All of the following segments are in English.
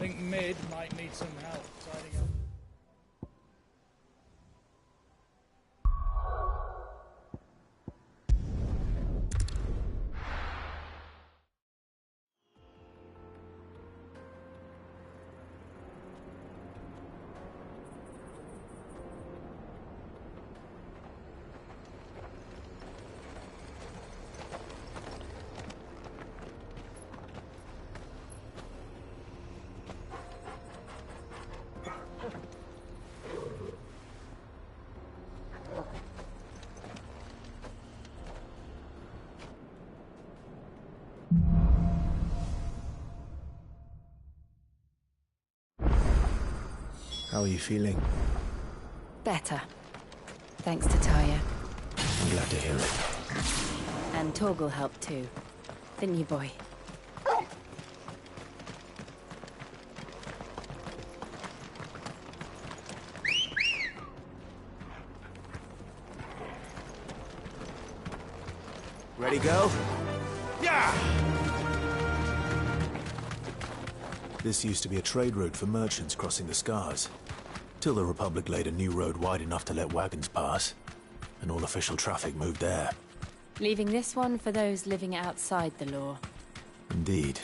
Think Mid might need some help tidying up. How are you feeling? Better. Thanks to Taya. I'm glad to hear it. And Torgal helped too. Didn't you, boy? Ready, go? Yeah! This used to be a trade route for merchants crossing the Scars. Till the Republic laid a new road wide enough to let wagons pass. And all official traffic moved there. Leaving this one for those living outside the law. Indeed.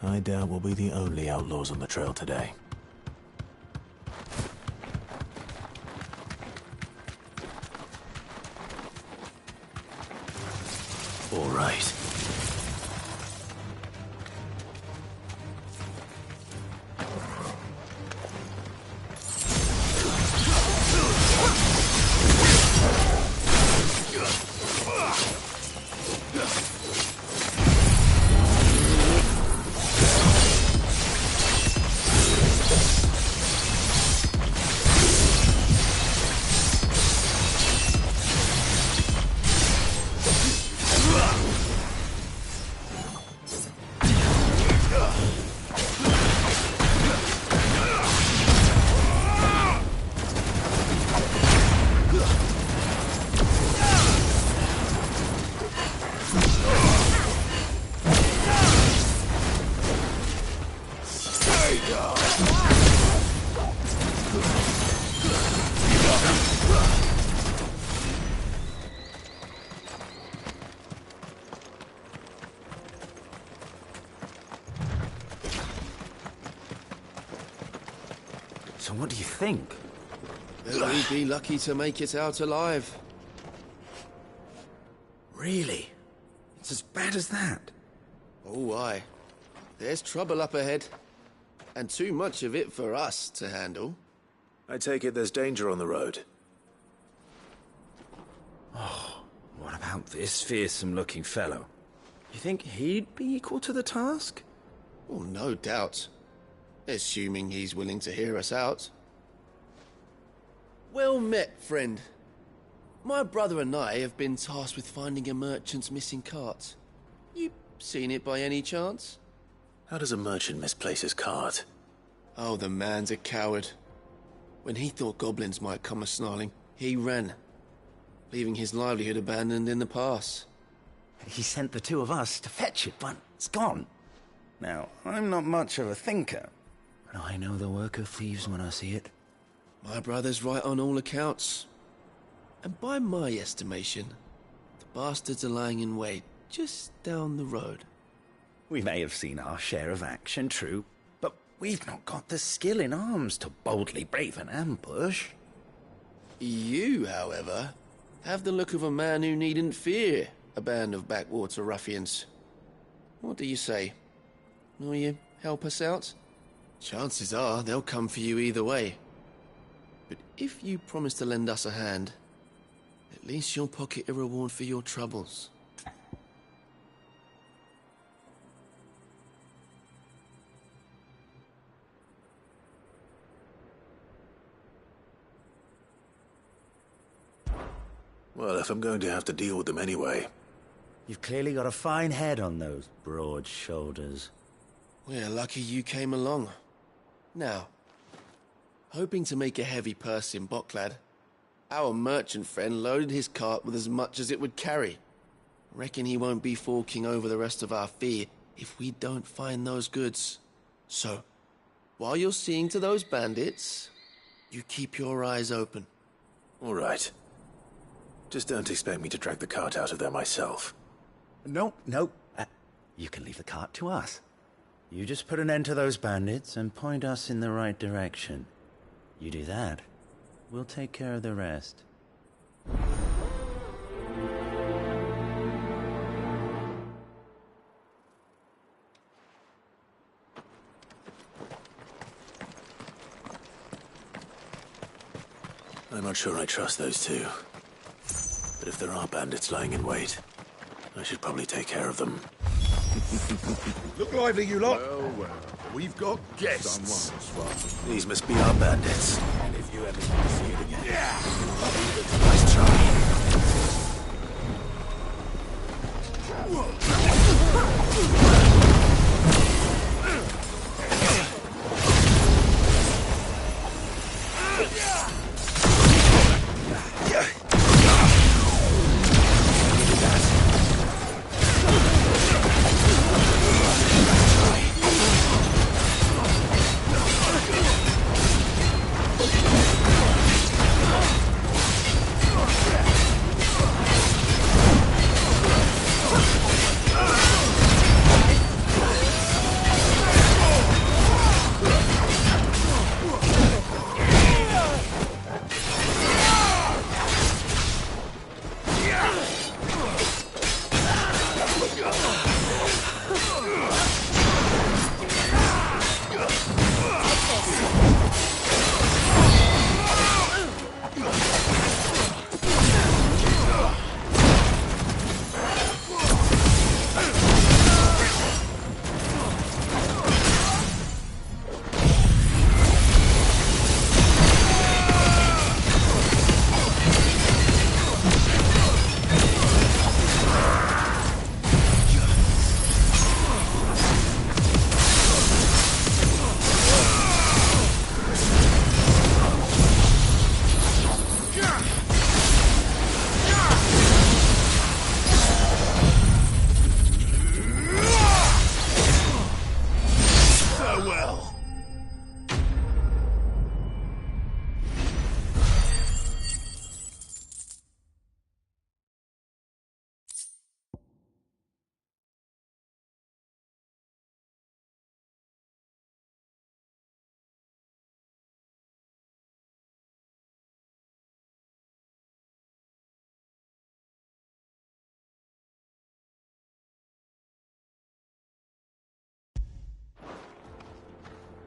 I doubt we'll be the only outlaws on the trail today. All right. So what do you think? That we'd be lucky to make it out alive. Really? It's as bad as that? Oh, aye. There's trouble up ahead. And too much of it for us to handle. I take it there's danger on the road. Oh, what about this fearsome-looking fellow? You think he'd be equal to the task? Oh, no doubt. Assuming he's willing to hear us out. Well met, friend. My brother and I have been tasked with finding a merchant's missing cart. You seen it by any chance? How does a merchant misplace his cart? Oh, the man's a coward. When he thought goblins might come a-snarling, he ran, leaving his livelihood abandoned in the pass. He sent the two of us to fetch it, but it's gone. Now, I'm not much of a thinker, but I know the work of thieves when I see it. My brother's right on all accounts. And by my estimation, the bastards are lying in wait just down the road. We may have seen our share of action, true, but we've not got the skill in arms to boldly brave an ambush. You, however, have the look of a man who needn't fear a band of backwater ruffians. What do you say? Will you help us out? Chances are they'll come for you either way. But if you promise to lend us a hand, at least you'll pocket a reward for your troubles. Well, if I'm going to have to deal with them anyway. You've clearly got a fine head on those broad shoulders. We're lucky you came along. Now, hoping to make a heavy purse in Boklad, our merchant friend loaded his cart with as much as it would carry. Reckon he won't be forking over the rest of our fee if we don't find those goods. So, while you're seeing to those bandits, you keep your eyes open. All right. Just don't expect me to drag the cart out of there myself. No. You can leave the cart to us. You just put an end to those bandits and point us in the right direction. You do that, we'll take care of the rest. I'm not sure I trust those two. But if there are bandits lying in wait, I should probably take care of them. Look lively, you lot. Well, we've got guests. These must be our bandits. And if you ever want to see it again, nice try.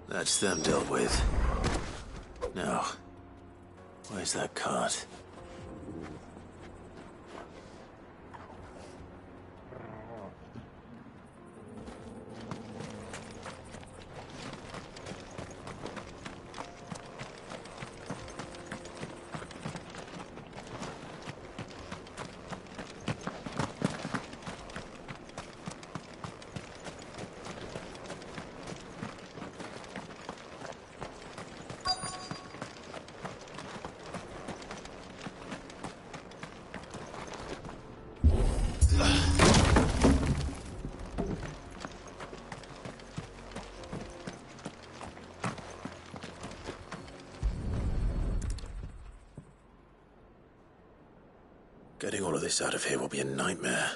That's them dealt with. Now, where's that cart? Getting all of this out of here will be a nightmare.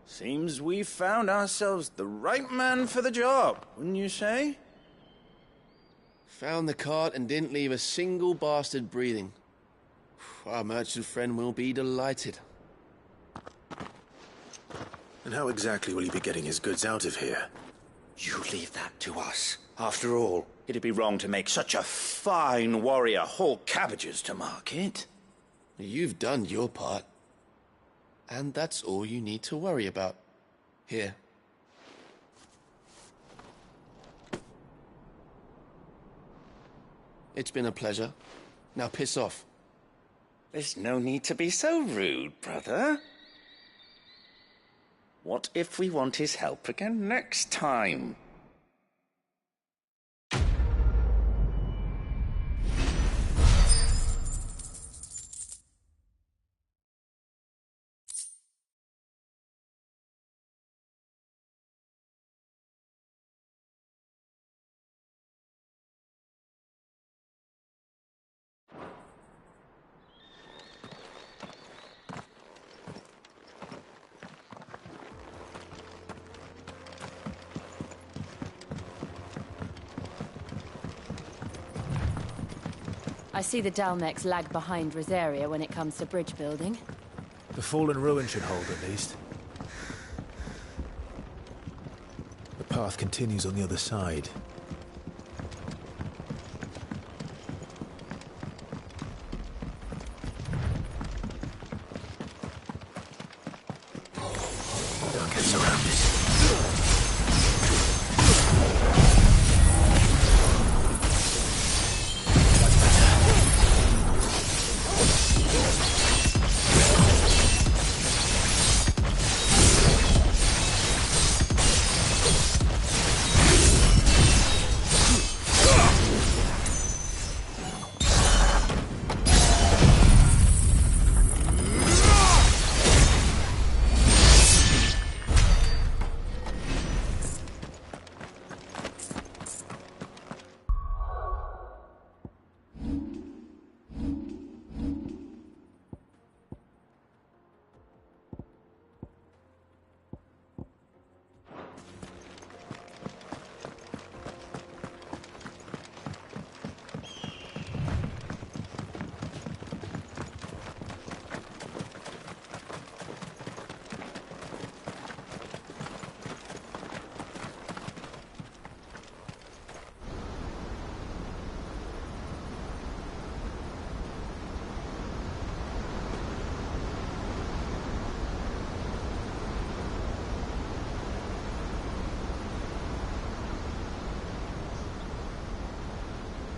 Seems we found ourselves the right man for the job, wouldn't you say? Found the cart and didn't leave a single bastard breathing. Our merchant friend will be delighted. And how exactly will he be getting his goods out of here? You leave that to us. After all, it'd be wrong to make such a fine warrior haul cabbages to market. You've done your part. And that's all you need to worry about. Here. It's been a pleasure. Now piss off. There's no need to be so rude, brother. What if we want his help again next time? I see the Dalmex lag behind Rosaria when it comes to bridge building. The fallen ruin should hold, at least. The path continues on the other side. Don't get surrounded.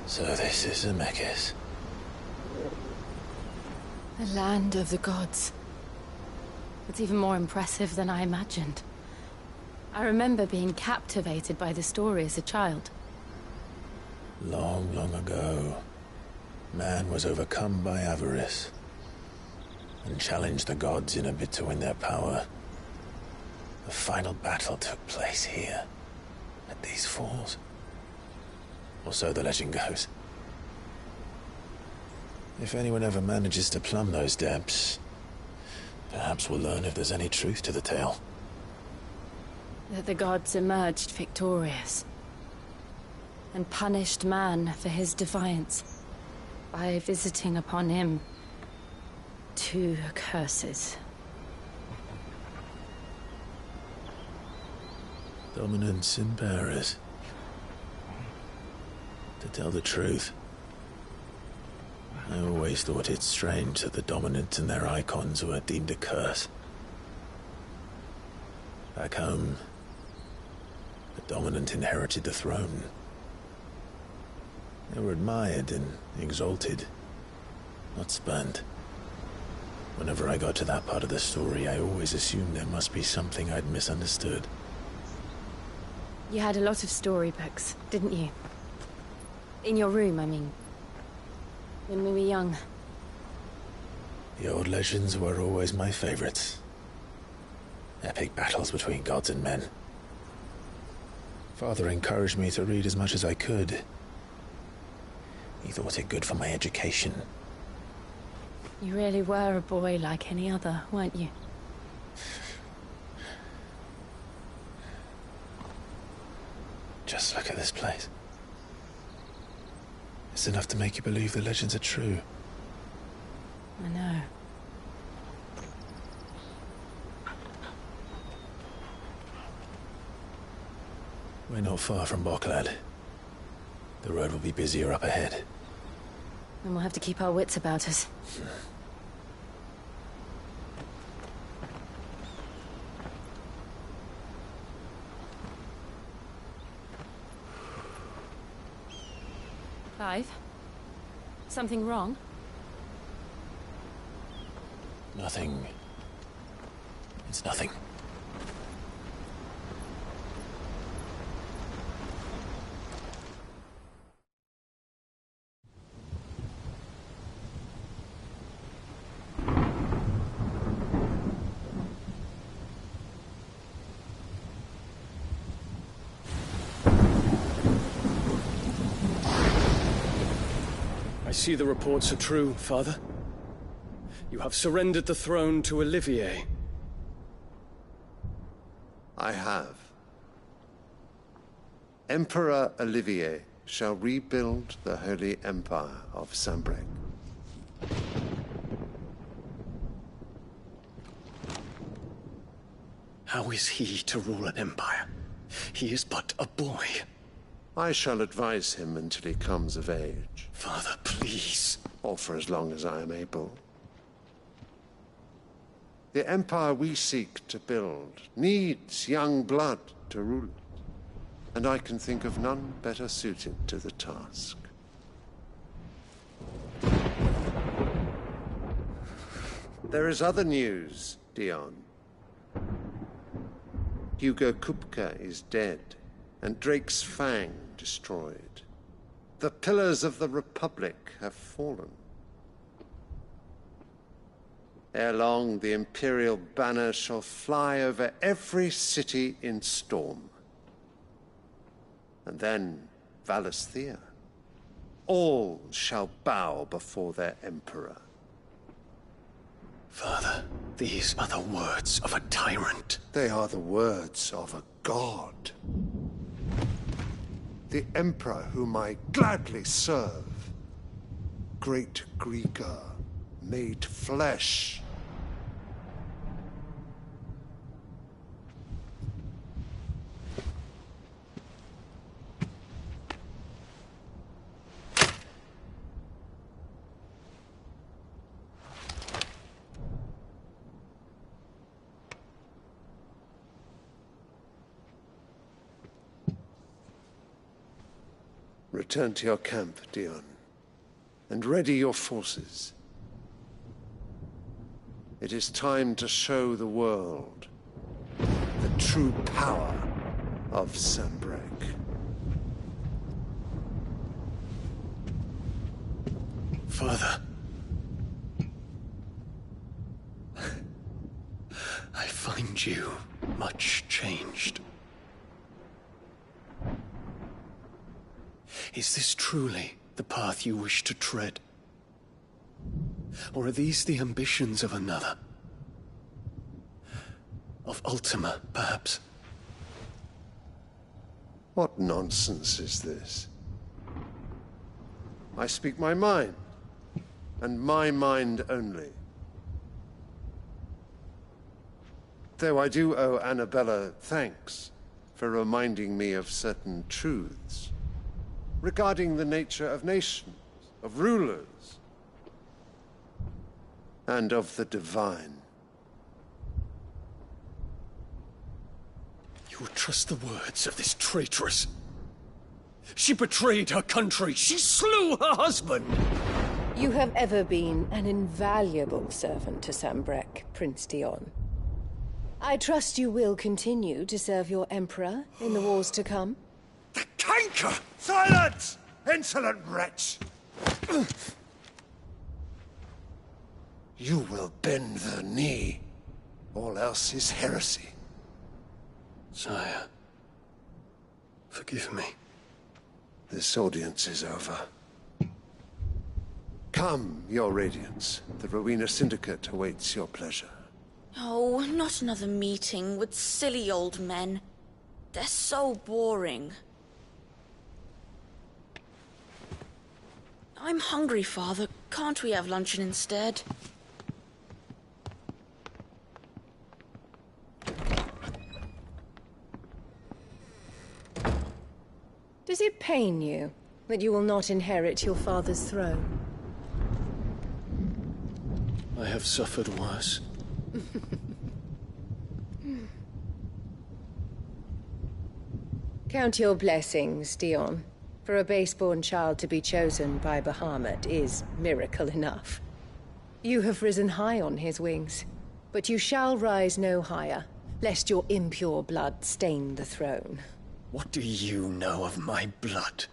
So this is Zemeckis. The land of the gods. It's even more impressive than I imagined. I remember being captivated by the story as a child. Long, long ago, man was overcome by avarice and challenged the gods in a bid to win their power. The final battle took place here, at these falls. Or so the legend goes. If anyone ever manages to plumb those depths, perhaps we'll learn if there's any truth to the tale. That the gods emerged victorious and punished man for his defiance by visiting upon him 2 curses. Dominance and bearers. To tell the truth, I always thought it strange that the dominant and their icons were deemed a curse. Back home, the dominant inherited the throne. They were admired and exalted, not spurned. Whenever I got to that part of the story, I always assumed there must be something I'd misunderstood. You had a lot of storybooks, didn't you? In your room, I mean. When we were young. The old legends were always my favorites. Epic battles between gods and men. Father encouraged me to read as much as I could. He thought it good for my education. You really were a boy like any other, weren't you? Just look at this place. It's enough to make you believe the legends are true. I know. We're not far from Boklad. The road will be busier up ahead. And we'll have to keep our wits about us. Clive? Something wrong? Nothing. It's nothing. I see the reports are true, Father. You have surrendered the throne to Olivier. I have. Emperor Olivier shall rebuild the Holy Empire of Sanbreque. How is he to rule an empire? He is but a boy. I shall advise him until he comes of age. Father, please. Or for as long as I am able. The empire we seek to build needs young blood to rule it, and I can think of none better suited to the task. There is other news, Dion. Hugo Kupka is dead, and Drake's Fang destroyed. The pillars of the Republic have fallen. Ere long, the Imperial banner shall fly over every city in Storm. And then, Valisthea. All shall bow before their Emperor. Father, these are the words of a tyrant. They are the words of a god. The Emperor whom I gladly serve. Great Greager, made flesh. Return to your camp, Dion, and ready your forces. It is time to show the world the true power of Sanbreque. Father. I find you much changed. Is this truly the path you wish to tread? Or are these the ambitions of another? Of Ultima, perhaps? What nonsense is this? I speak my mind, and my mind only. Though I do owe Annabella thanks for reminding me of certain truths regarding the nature of nations, of rulers, and of the divine. You would trust the words of this traitress? She betrayed her country! She slew her husband! You have ever been an invaluable servant to Sanbreque, Prince Dion. I trust you will continue to serve your Emperor in the wars to come. The canker! Silence! Insolent wretch! You will bend the knee. All else is heresy. Sire, forgive me. This audience is over. Come, your Radiance. The Rowena Syndicate awaits your pleasure. Oh, not another meeting with silly old men. They're so boring. I'm hungry, Father. Can't we have luncheon instead? Does it pain you that you will not inherit your father's throne? I have suffered worse. Count your blessings, Dion. For a base-born child to be chosen by Bahamut is miracle enough. You have risen high on his wings, but you shall rise no higher, lest your impure blood stain the throne. What do you know of my blood?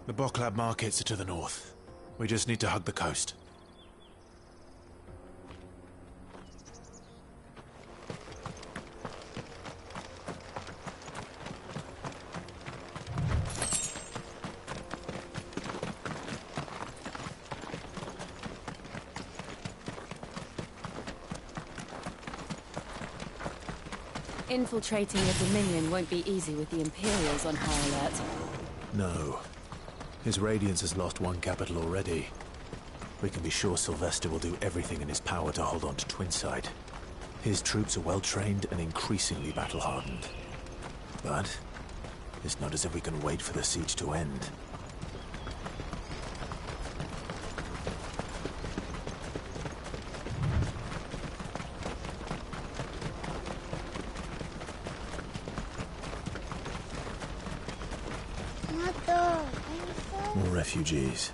The Boklab markets are to the north. We just need to hug the coast. Infiltrating the Dominion won't be easy with the Imperials on high alert. No. His Radiance has lost one capital already. We can be sure Sylvester will do everything in his power to hold on to Twinside. His troops are well-trained and increasingly battle-hardened. But it's not as if we can wait for the siege to end. More refugees.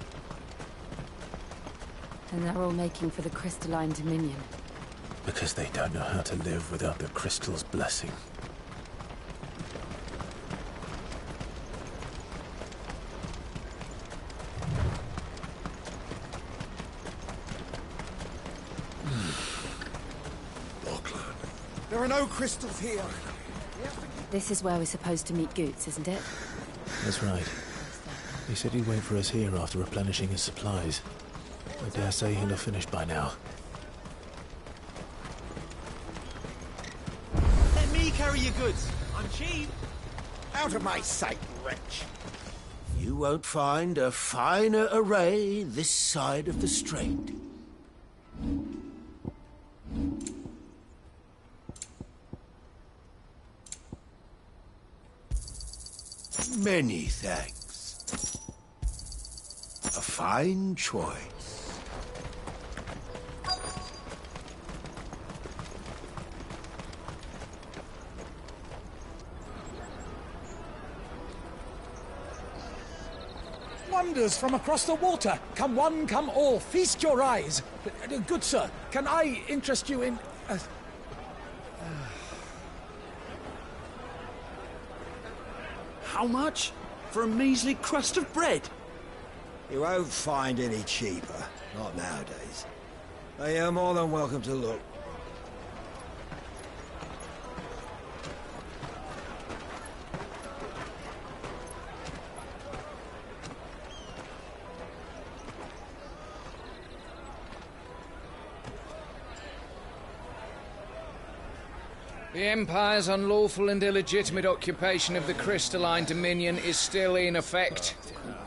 And they're all making for the Crystalline Dominion. Because they don't know how to live without the Crystal's blessing. There are no crystals here. This is where we're supposed to meet Goots, isn't it? That's right. He said he'd wait for us here after replenishing his supplies. I dare say he'll have finished by now. Let me carry your goods. I'm cheap. Out of my sight, wretch. You won't find a finer array this side of the strait. Many thanks. A fine choice. Wonders from across the water. Come one, come all. Feast your eyes. Good sir, can I interest you in... How much? For a measly crust of bread? You won't find any cheaper. Not nowadays. But you're more than welcome to look. The Empire's unlawful and illegitimate occupation of the Crystalline Dominion is still in effect.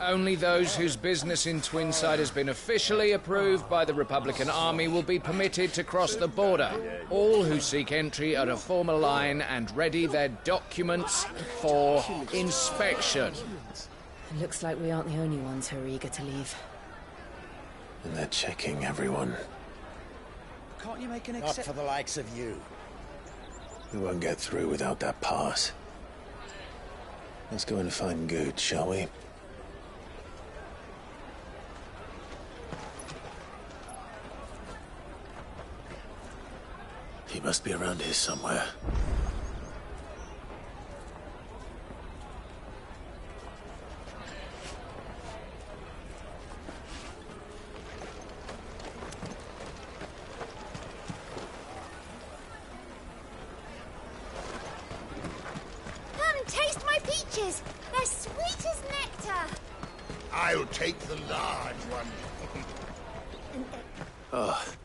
Only those whose business in Twinside has been officially approved by the Republican Army will be permitted to cross the border. All who seek entry are to form a line and ready their documents for inspection. It looks like we aren't the only ones who are eager to leave. And they're checking everyone. Can't you make an Not for the likes of you. We won't get through without that pass. Let's go and find Good, shall we? He must be around here somewhere. Taste my peaches! They're sweet as nectar! I'll take the large one.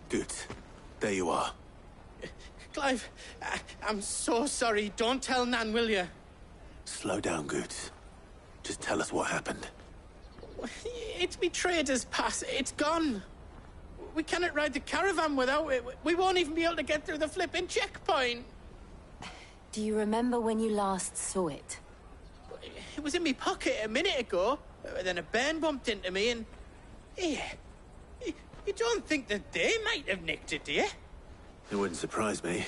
Good. There you are. Clive, I'm so sorry. Don't tell Nan, will you? Slow down, Good. Just tell us what happened. It's me trader's pass. It's gone. We cannot ride the caravan without it. We won't even be able to get through the flipping checkpoint. Do you remember when you last saw it? It was in my pocket a minute ago. Then a bairn bumped into me and... Yeah. You don't think that they might have nicked it, do you? It wouldn't surprise me.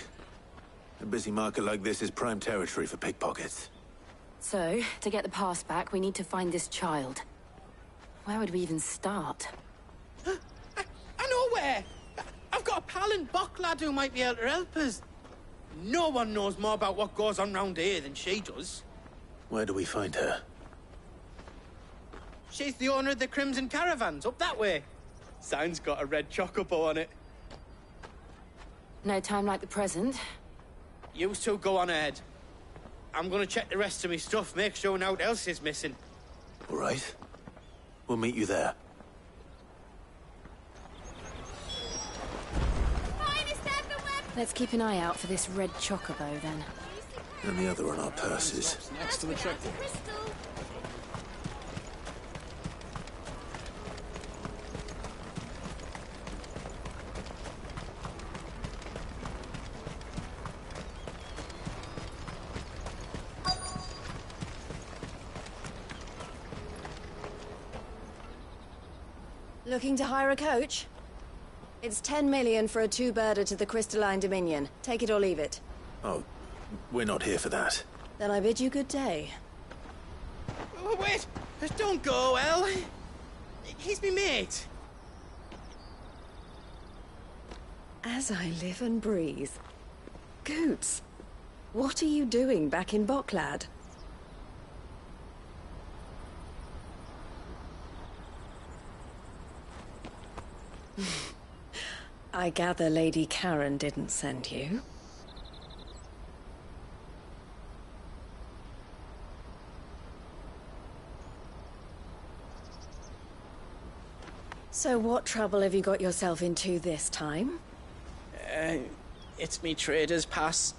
A busy market like this is prime territory for pickpockets. So, to get the pass back, we need to find this child. Where would we even start? I know where! I've got a pal in Bock lad who might be able to help us. No one knows more about what goes on round here than she does. Where do we find her? She's the owner of the Crimson Caravans, up that way. Sign's got a red chocobo on it. No time like the present. You two go on ahead. I'm gonna check the rest of my stuff, make sure naught else is missing. All right. We'll meet you there. Let's keep an eye out for this red chocobo, then. and the other on our purses. Next to the checkpoint. Looking to hire a coach? It's 10 million for a two-birder to the Crystalline Dominion. Take it or leave it. Oh, we're not here for that. Then I bid you good day. Oh, wait! Don't go, El. He's me mate. As I live and breathe. Goots, what are you doing back in Boklad? I gather Lady Karen didn't send you. So what trouble have you got yourself into this time? It's me trader's pass.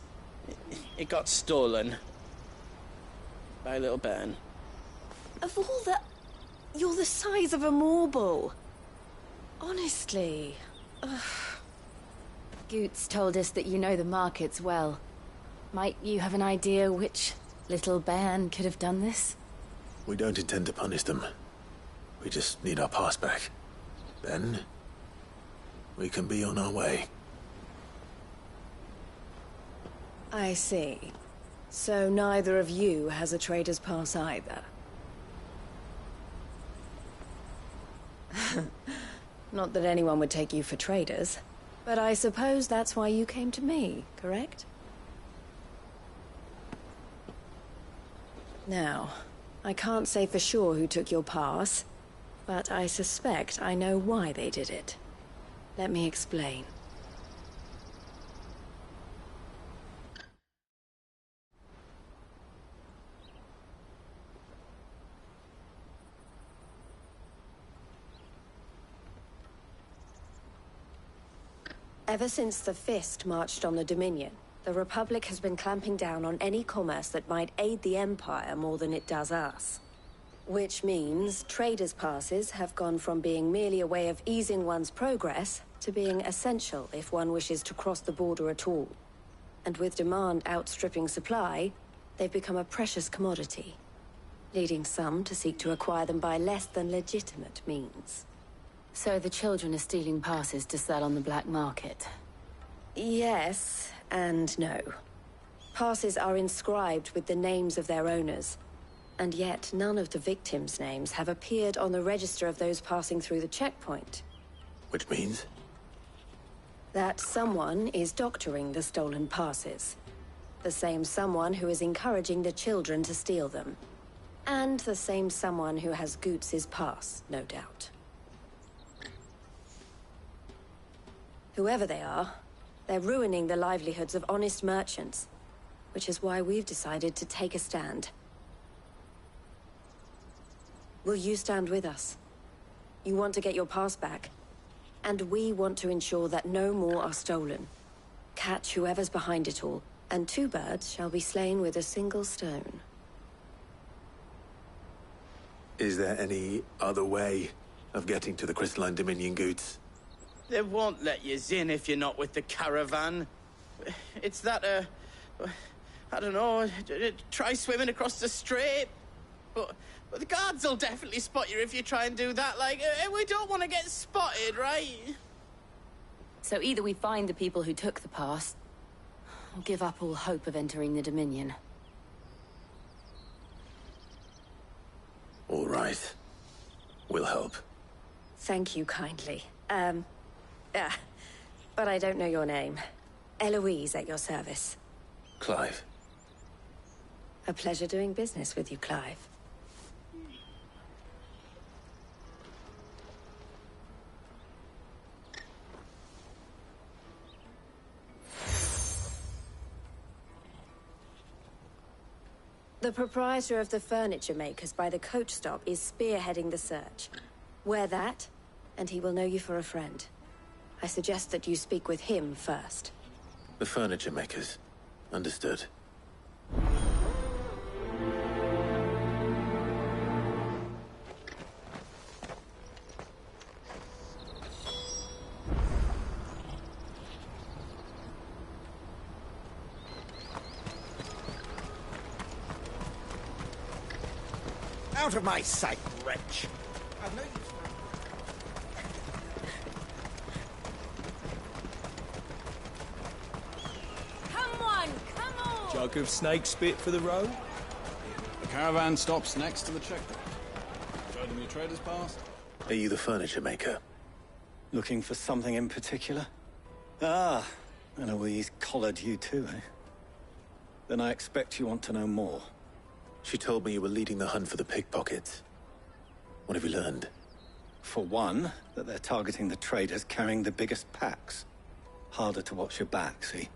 It got stolen. By little Ben. Of all the... You're the size of a marble. Honestly. Ugh. Goots told us that you know the markets well. Might you have an idea which little band could have done this? We don't intend to punish them. We just need our pass back. Then, we can be on our way. I see. So neither of you has a trader's pass either. Not that anyone would take you for traders, but I suppose that's why you came to me, correct? Now, I can't say for sure who took your pass, but I suspect I know why they did it. Let me explain. Ever since the Fist marched on the Dominion, the Republic has been clamping down on any commerce that might aid the Empire more than it does us. Which means traders' passes have gone from being merely a way of easing one's progress to being essential if one wishes to cross the border at all. And with demand outstripping supply, they've become a precious commodity, leading some to seek to acquire them by less than legitimate means. So the children are stealing passes to sell on the black market? Yes, and no. Passes are inscribed with the names of their owners, and yet none of the victims' names have appeared on the register of those passing through the checkpoint. Which means? That someone is doctoring the stolen passes. The same someone who is encouraging the children to steal them. And the same someone who has Goots' pass, no doubt. Whoever they are, they're ruining the livelihoods of honest merchants, which is why we've decided to take a stand. Will you stand with us? You want to get your pass back, and we want to ensure that no more are stolen. Catch whoever's behind it all, and two birds shall be slain with a single stone. Is there any other way of getting to the Crystalline Dominion, Goots? They won't let you in if you're not with the caravan. It's that, I don't know, try swimming across the strait. But the guards will definitely spot you if you try and do that. Like, we don't want to get spotted, right? So either we find the people who took the pass, or give up all hope of entering the Dominion. All right. We'll help. Thank you kindly. But I don't know your name. Eloise at your service. Clive. A pleasure doing business with you, Clive. The proprietor of the furniture makers by the coach stop is spearheading the search. Wear that, and he will know you for a friend. I suggest that you speak with him first. The furniture makers. Understood. Out of my sight, wretch! I've no use for Come on! Jug of snake spit for the road? The caravan stops next to the checkpoint. Show them your trader's pass. Are you the furniture maker? Looking for something in particular? Ah, Eloise collared you too, eh? Then I expect you want to know more. She told me you were leading the hunt for the pickpockets. What have you learned? For one, that they're targeting the traders carrying the biggest packs. Harder to watch your back, see?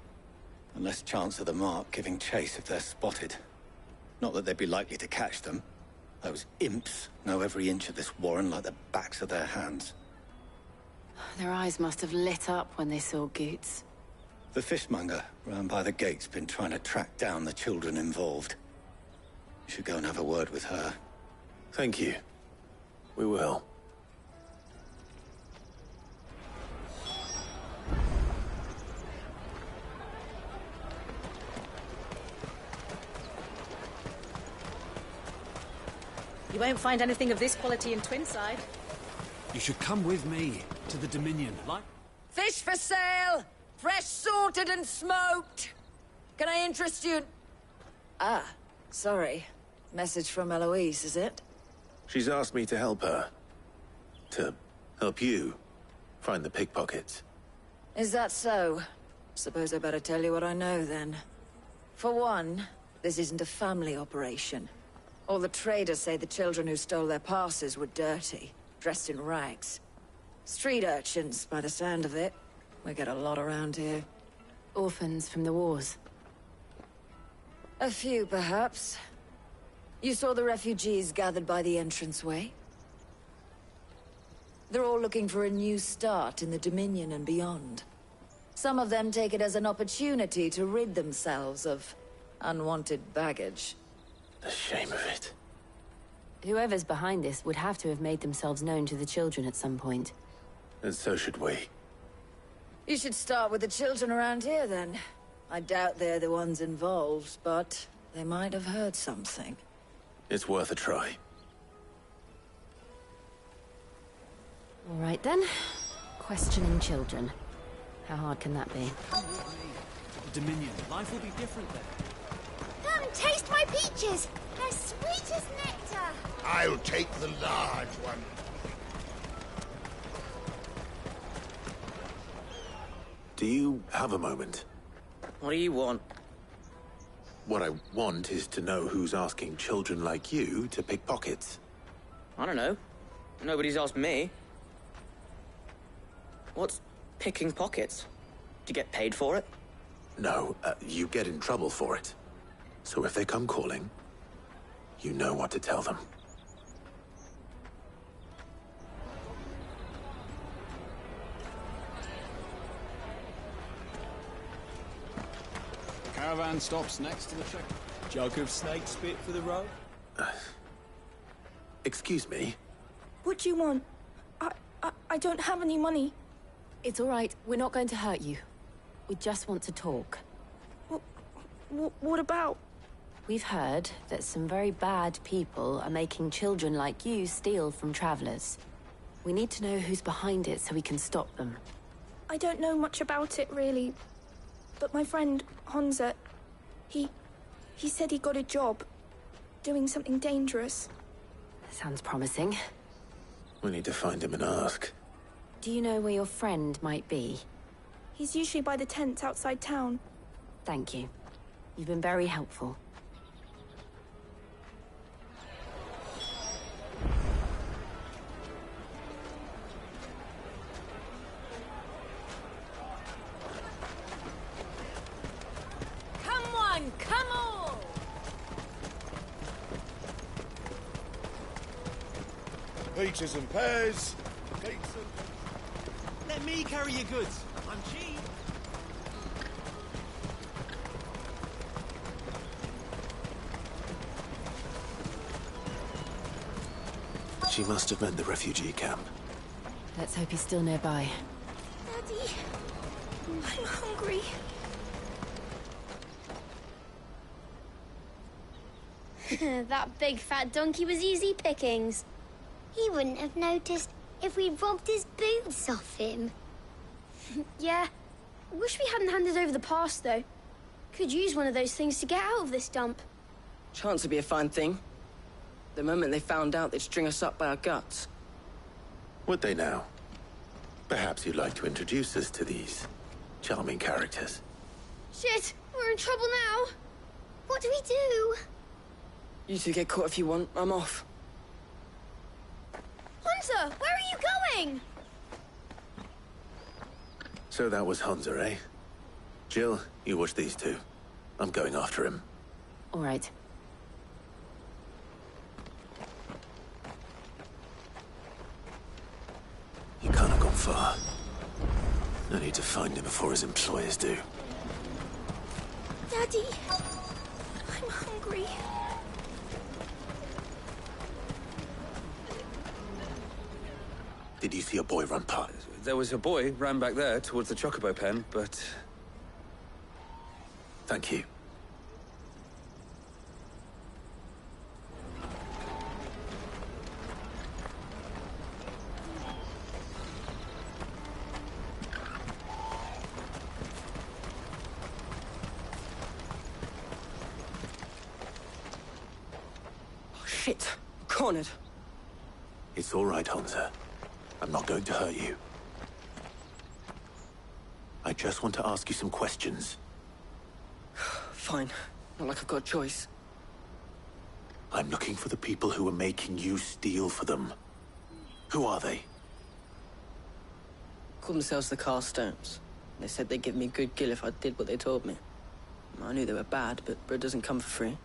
And less chance of the mark giving chase if they're spotted. Not that they'd be likely to catch them. Those imps know every inch of this warren like the backs of their hands. Their eyes must have lit up when they saw Goots. The fishmonger round by the gate's been trying to track down the children involved. You should go and have a word with her. Thank you. We will. You won't find anything of this quality in Twinside. You should come with me to the Dominion. Fish for sale! Fresh sorted and smoked! Can I interest you? Ah, sorry. Message from Eloise, is it? She's asked me to help her. To help you find the pickpockets. Is that so? Suppose I better tell you what I know, then. For one, this isn't a family operation. All the traders say the children who stole their passes were dirty, dressed in rags. Street urchins, by the sound of it. We get a lot around here. Orphans from the wars. A few, perhaps. You saw the refugees gathered by the entranceway? They're all looking for a new start in the Dominion and beyond. Some of them take it as an opportunity to rid themselves of unwanted baggage. The shame of it. Whoever's behind this would have to have made themselves known to the children at some point. And so should we. You should start with the children around here, then. I doubt they're the ones involved, but they might have heard something. It's worth a try. All right, then. Questioning children. How hard can that be? Dominion. Life will be different there. Come and taste my peaches! They're sweet as nectar! I'll take the large one. Do you have a moment? What do you want? What I want is to know who's asking children like you to pick pockets. I don't know. Nobody's asked me. What's picking pockets? Do you get paid for it? No, you get in trouble for it. So if they come calling, you know what to tell them. The caravan stops next to the checkpoint. Jug of snake spit for the road? Excuse me? What do you want? I don't have any money. It's all right. We're not going to hurt you. We just want to talk. What about? We've heard that some very bad people are making children like you steal from travelers. We need to know who's behind it so we can stop them. I don't know much about it, really. But my friend, Honza, he said he got a job. Doing something dangerous. Sounds promising. We need to find him and ask. Do you know where your friend might be? He's usually by the tents outside town. Thank you. You've been very helpful. Come on, come on! Peaches and pears. Let me carry your goods. I'm cheap. She must have meant the refugee camp. Let's hope he's still nearby. Daddy, I'm hungry. That big fat donkey was easy pickings. He wouldn't have noticed if we'd robbed his boots off him. Yeah. Wish we hadn't handed over the pass, though. Could use one of those things to get out of this dump. Chance would be a fine thing. The moment they found out, they'd string us up by our guts. Would they now? Perhaps you'd like to introduce us to these charming characters. Shit, we're in trouble now. What do we do? You two get caught if you want. I'm off. Hunter, where are you going? So that was Hunter, eh? Jill, you watch these two. I'm going after him. All right. He can't have gone far. I need to find him before his employers do. Daddy, I'm hungry. Did you see a boy run past? There was a boy ran back there towards the Chocobo pen, but... Thank you. Oh, shit. Cornered. It's all right, Hunter. I'm not going to hurt you. I just want to ask you some questions. Fine. Not like I've got a choice. I'm looking for the people who are making you steal for them. Who are they? Call themselves the Carstones. They said they'd give me good gill if I did what they told me. I knew they were bad, but bread doesn't come for free.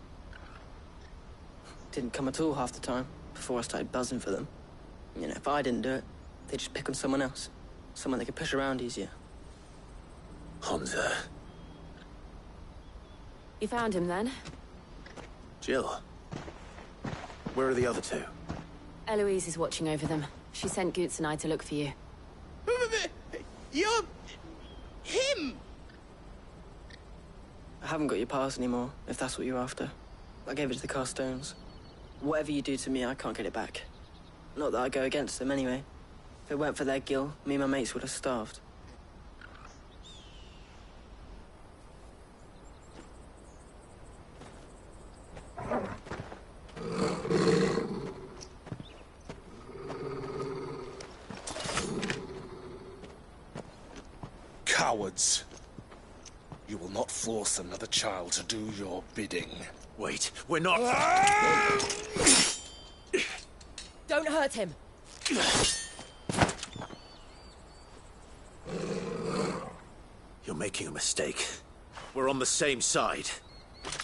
Didn't come at all half the time, before I started buzzing for them. You know, if I didn't do it, they'd just pick on someone else. Someone they could push around easier. Hunter. You found him, then? Jill. Where are the other two? Eloise is watching over them. She sent Goots and I to look for you. You're... him! I haven't got your pass anymore, if that's what you're after. I gave it to the Carstones. Whatever you do to me, I can't get it back. Not that I go against them, anyway. If it weren't for their gill, me and my mates would have starved. Cowards. You will not force another child to do your bidding. Wait, we're not... Don't hurt him! You're making a mistake. We're on the same side.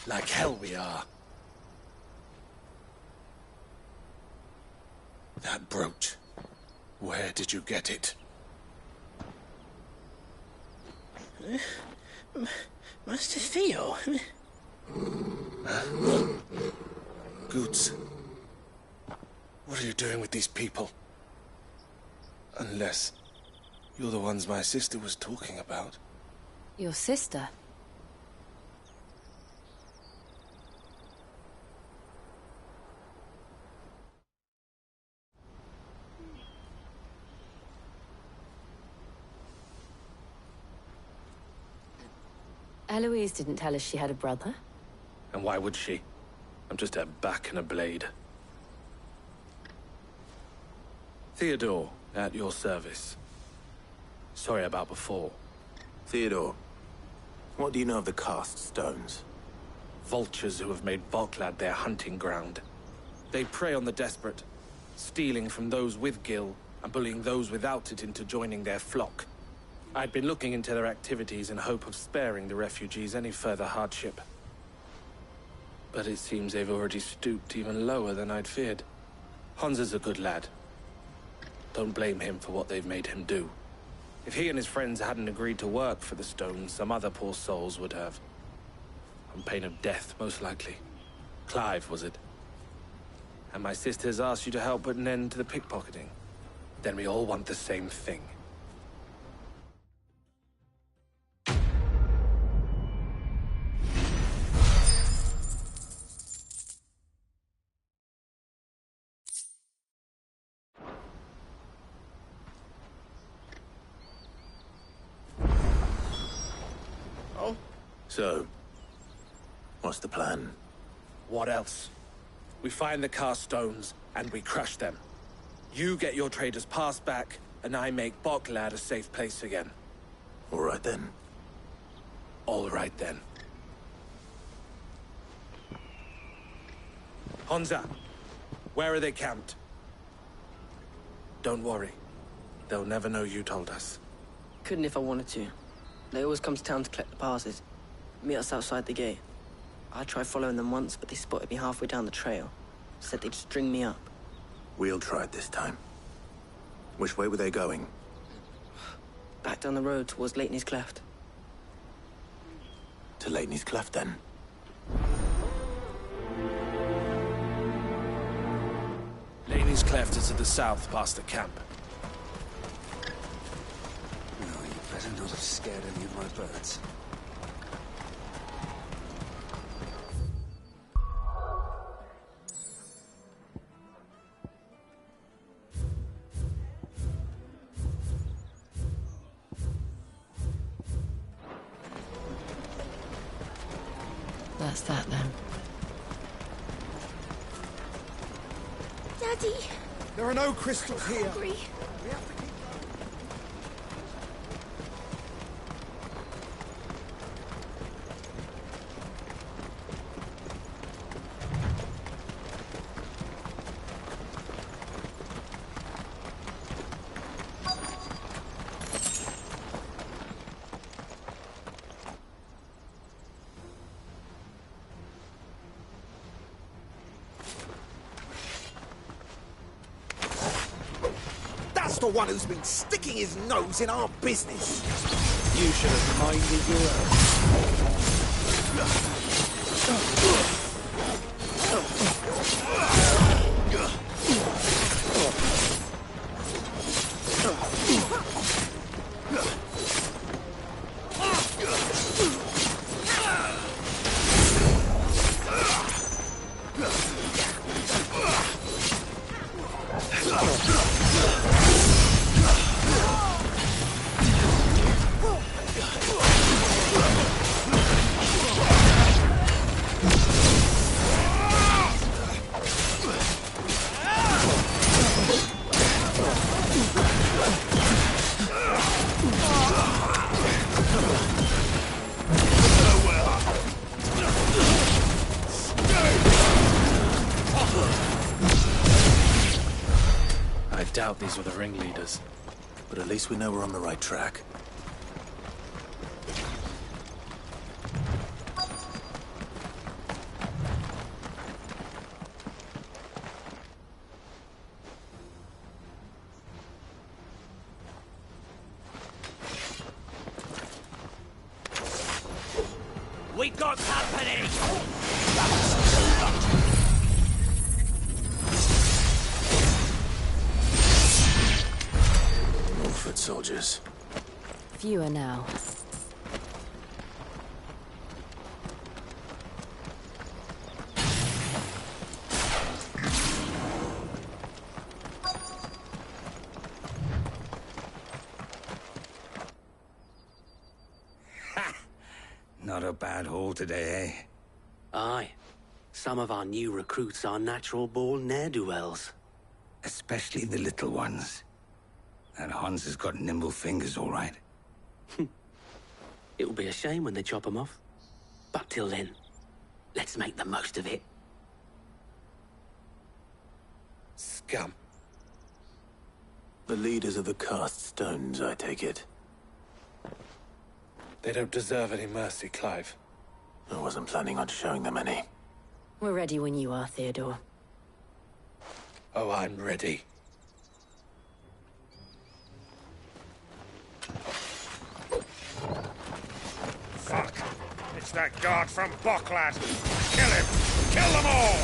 Like hell we are. That brooch. Where did you get it? Master Theo. Goots. What are you doing with these people? Unless you're the ones my sister was talking about. Your sister? Eloise didn't tell us she had a brother. And why would she? I'm just her back and a blade. Theodore, at your service. Sorry about before. Theodore, what do you know of the Cast Stones? Vultures who have made Volklad their hunting ground. They prey on the desperate, stealing from those with gill and bullying those without it into joining their flock. I'd been looking into their activities in hope of sparing the refugees any further hardship. But it seems they've already stooped even lower than I'd feared. Hansa's a good lad. Don't blame him for what they've made him do. If he and his friends hadn't agreed to work for the Stones, some other poor souls would have. On pain of death, most likely. Clive, was it? And my sisters asked you to help put an end to the pickpocketing. Then we all want the same thing. So, what's the plan? What else? We find the cast stones, and we crush them. You get your traders' pass back, and I make Boklad a safe place again. All right then. All right then. Honza, where are they camped? Don't worry. They'll never know you told us. Couldn't if I wanted to. They always come to town to collect the passes. Meet us outside the gate. I tried following them once, but they spotted me halfway down the trail. Said they'd string me up. We'll try it this time. Which way were they going? Back down the road towards Leitney's Cleft. To Leitney's Cleft, then? Leitney's Cleft is to the south, past the camp. No, you better not have scared any of my birds. That's that, then. Daddy! There are no crystals here. Hungry. We have to keep... That's the one who's been sticking his nose in our business. You should have minded your I doubt these were the ringleaders. But at least we know we're on the right track. We got company! Foot soldiers. Fewer now. Not a bad haul today, eh? Aye. Some of our new recruits are natural-born ne'er-do-wells. Especially the little ones. That Hans has got nimble fingers, all right. It'll be a shame when they chop them off. But till then, let's make the most of it. Scum. The leaders of the cast stones, I take it. They don't deserve any mercy, Clive. I wasn't planning on showing them any. We're ready when you are, Theodore. Oh, I'm ready. Fuck! It's that guard from Boklad! Kill him! Kill them all!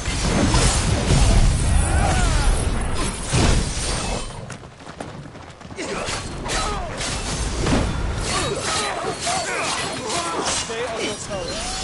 Stay on your toes.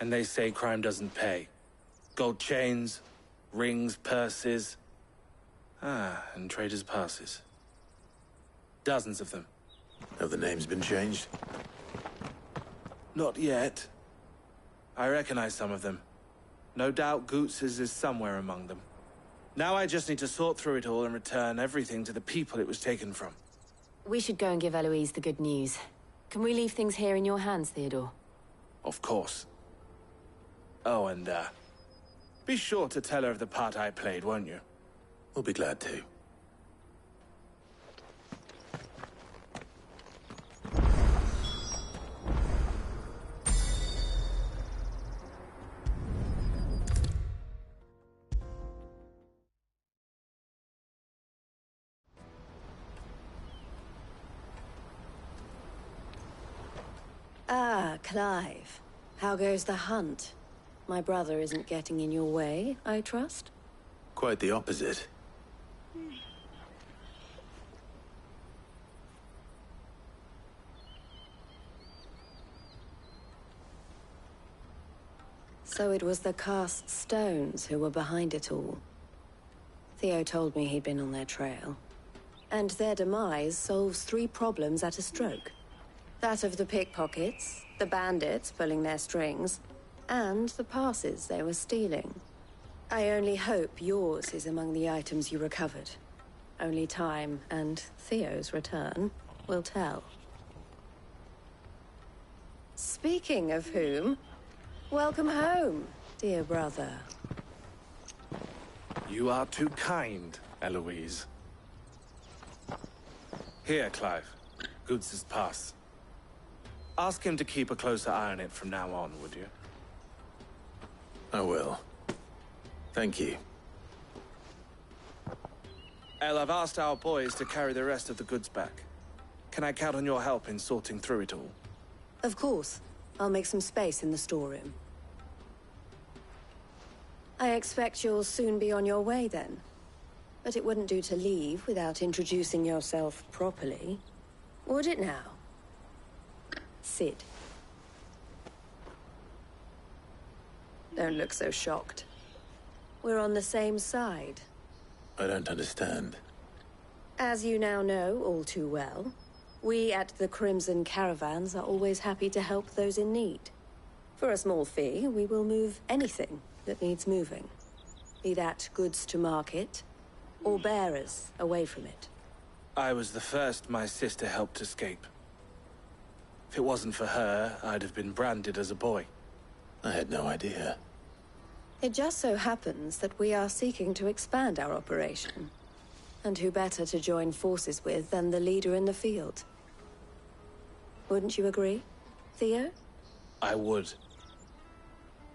And they say crime doesn't pay. Gold chains, rings, purses. And traders' passes. Dozens of them. Have the names been changed? Not yet. I recognize some of them. No doubt Goots's is somewhere among them. Now I just need to sort through it all and return everything to the people it was taken from. We should go and give Eloise the good news. Can we leave things here in your hands, Theodore? Of course. Oh, and, be sure to tell her of the part I played, won't you? We'll be glad to. Ah, Clive. How goes the hunt? My brother isn't getting in your way, I trust? Quite the opposite. So it was the cast stones who were behind it all. Theo told me he'd been on their trail. And their demise solves 3 problems at a stroke. That of the pickpockets, the bandits pulling their strings, and the passes they were stealing. I only hope yours is among the items you recovered. Only time and Theo's return will tell. Speaking of whom, welcome home, dear brother. You are too kind, Eloise. Here, Clive. Goods' pass. Ask him to keep a closer eye on it from now on, would you? I will. Thank you. El, I've asked our boys to carry the rest of the goods back. Can I count on your help in sorting through it all? Of course. I'll make some space in the storeroom. I expect you'll soon be on your way then. But it wouldn't do to leave without introducing yourself properly. Would it now? Sid. Don't look so shocked. We're on the same side. I don't understand. As you now know all too well, we at the Crimson Caravans are always happy to help those in need. For a small fee, we will move anything that needs moving. Be that goods to market, or bearers away from it. I was the first my sister helped escape. If it wasn't for her, I'd have been branded as a boy. I had no idea. It just so happens that we are seeking to expand our operation. And who better to join forces with than the leader in the field? Wouldn't you agree, Theo? I would.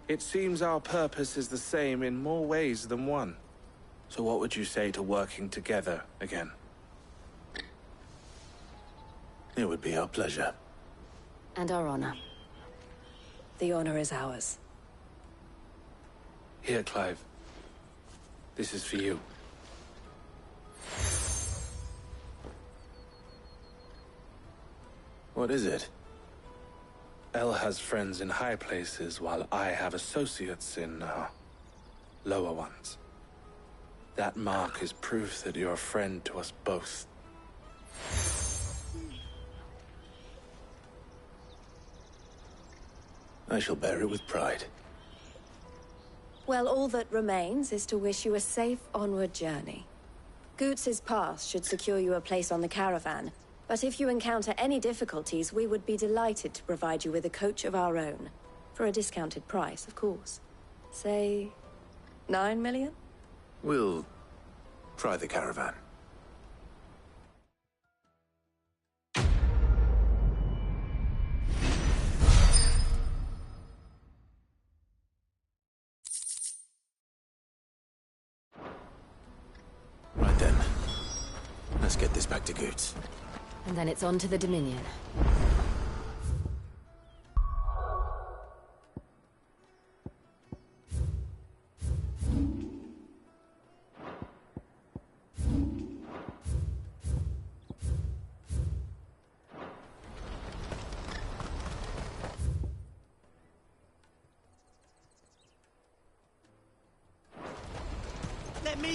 It seems our purpose is the same in more ways than one. So what would you say to working together again? It would be our pleasure. And our honor. The honor is ours. Here, Clive. This is for you. What is it? El has friends in high places, while I have associates in, lower ones. That mark is proof that you're a friend to us both. I shall bear it with pride. Well, all that remains is to wish you a safe onward journey. Goots's pass should secure you a place on the caravan, but if you encounter any difficulties, we would be delighted to provide you with a coach of our own. For a discounted price, of course. Say, 9 million? We'll try the caravan. Right then. Let's get this back to Goots. And then it's on to the Dominion.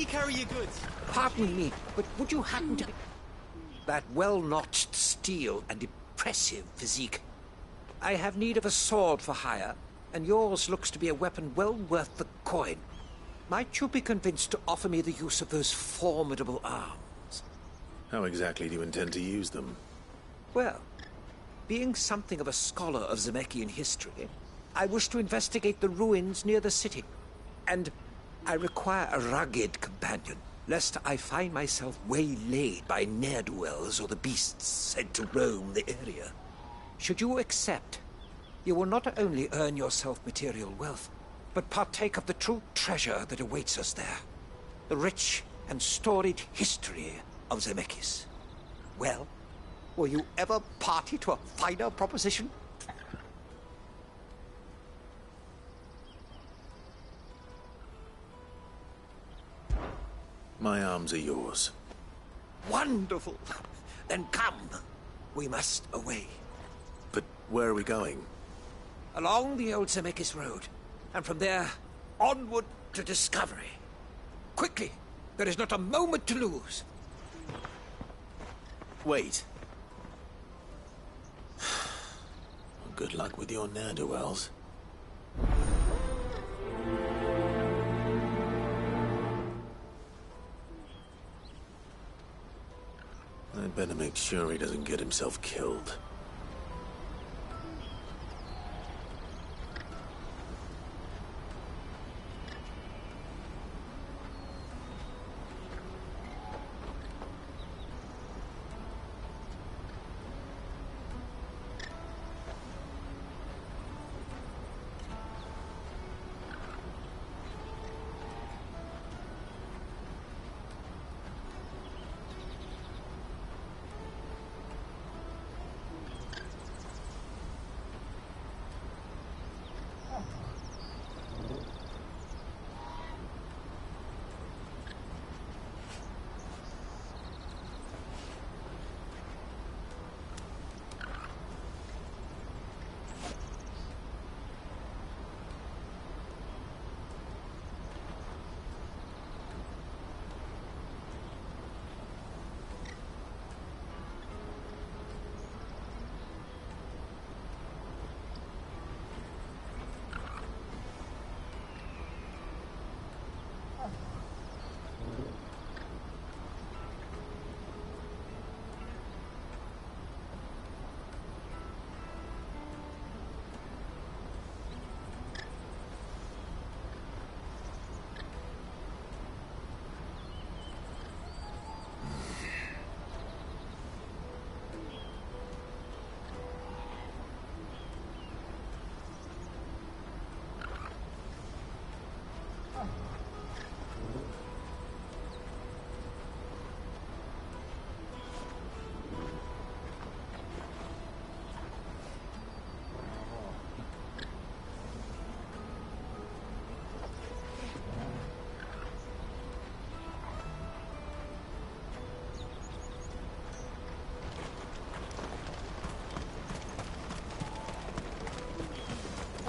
me carry your goods. Pardon me, but would you happen to be... That well-notched steel and impressive physique. I have need of a sword for hire, and yours looks to be a weapon well worth the coin. Might you be convinced to offer me the use of those formidable arms? How exactly do you intend to use them? Well, being something of a scholar of Zemeckis history, I wish to investigate the ruins near the city. And I require a rugged companion, lest I find myself waylaid by ne'er-do-wells or the beasts sent to roam the area. Should you accept, you will not only earn yourself material wealth, but partake of the true treasure that awaits us there. The rich and storied history of Zemeckis. Well, were you ever party to a finer proposition? My arms are yours. Wonderful! Then come. We must away. But where are we going? Along the old Zemeckis Road, and from there, onward to discovery. Quickly! There is not a moment to lose. Wait. Good luck with your ne'er-do-wells. I'd better make sure he doesn't get himself killed.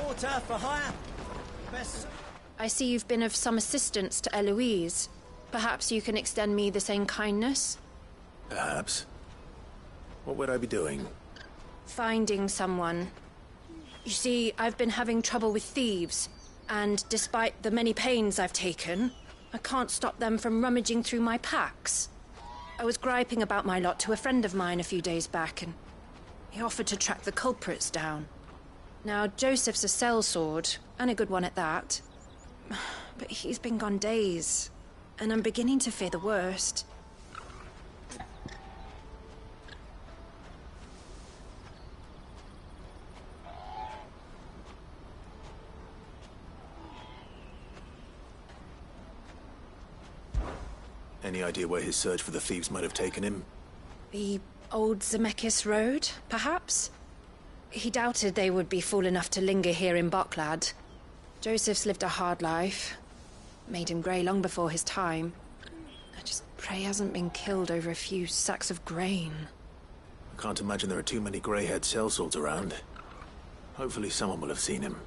Water for hire. Best... I see you've been of some assistance to Eloise. Perhaps you can extend me the same kindness? Perhaps. What would I be doing? Finding someone. You see, I've been having trouble with thieves, and despite the many pains I've taken, I can't stop them from rummaging through my packs. I was griping about my lot to a friend of mine a few days back, and he offered to track the culprits down. Now, Joseph's a sellsword, and a good one at that. But he's been gone days, and I'm beginning to fear the worst. Any idea where his search for the thieves might have taken him? The old Zemeckis Road, perhaps? He doubted they would be fool enough to linger here in Boklad. Joseph's lived a hard life. Made him grey long before his time. I just pray he hasn't been killed over a few sacks of grain. I can't imagine there are too many grey-haired sellswords around. Hopefully someone will have seen him.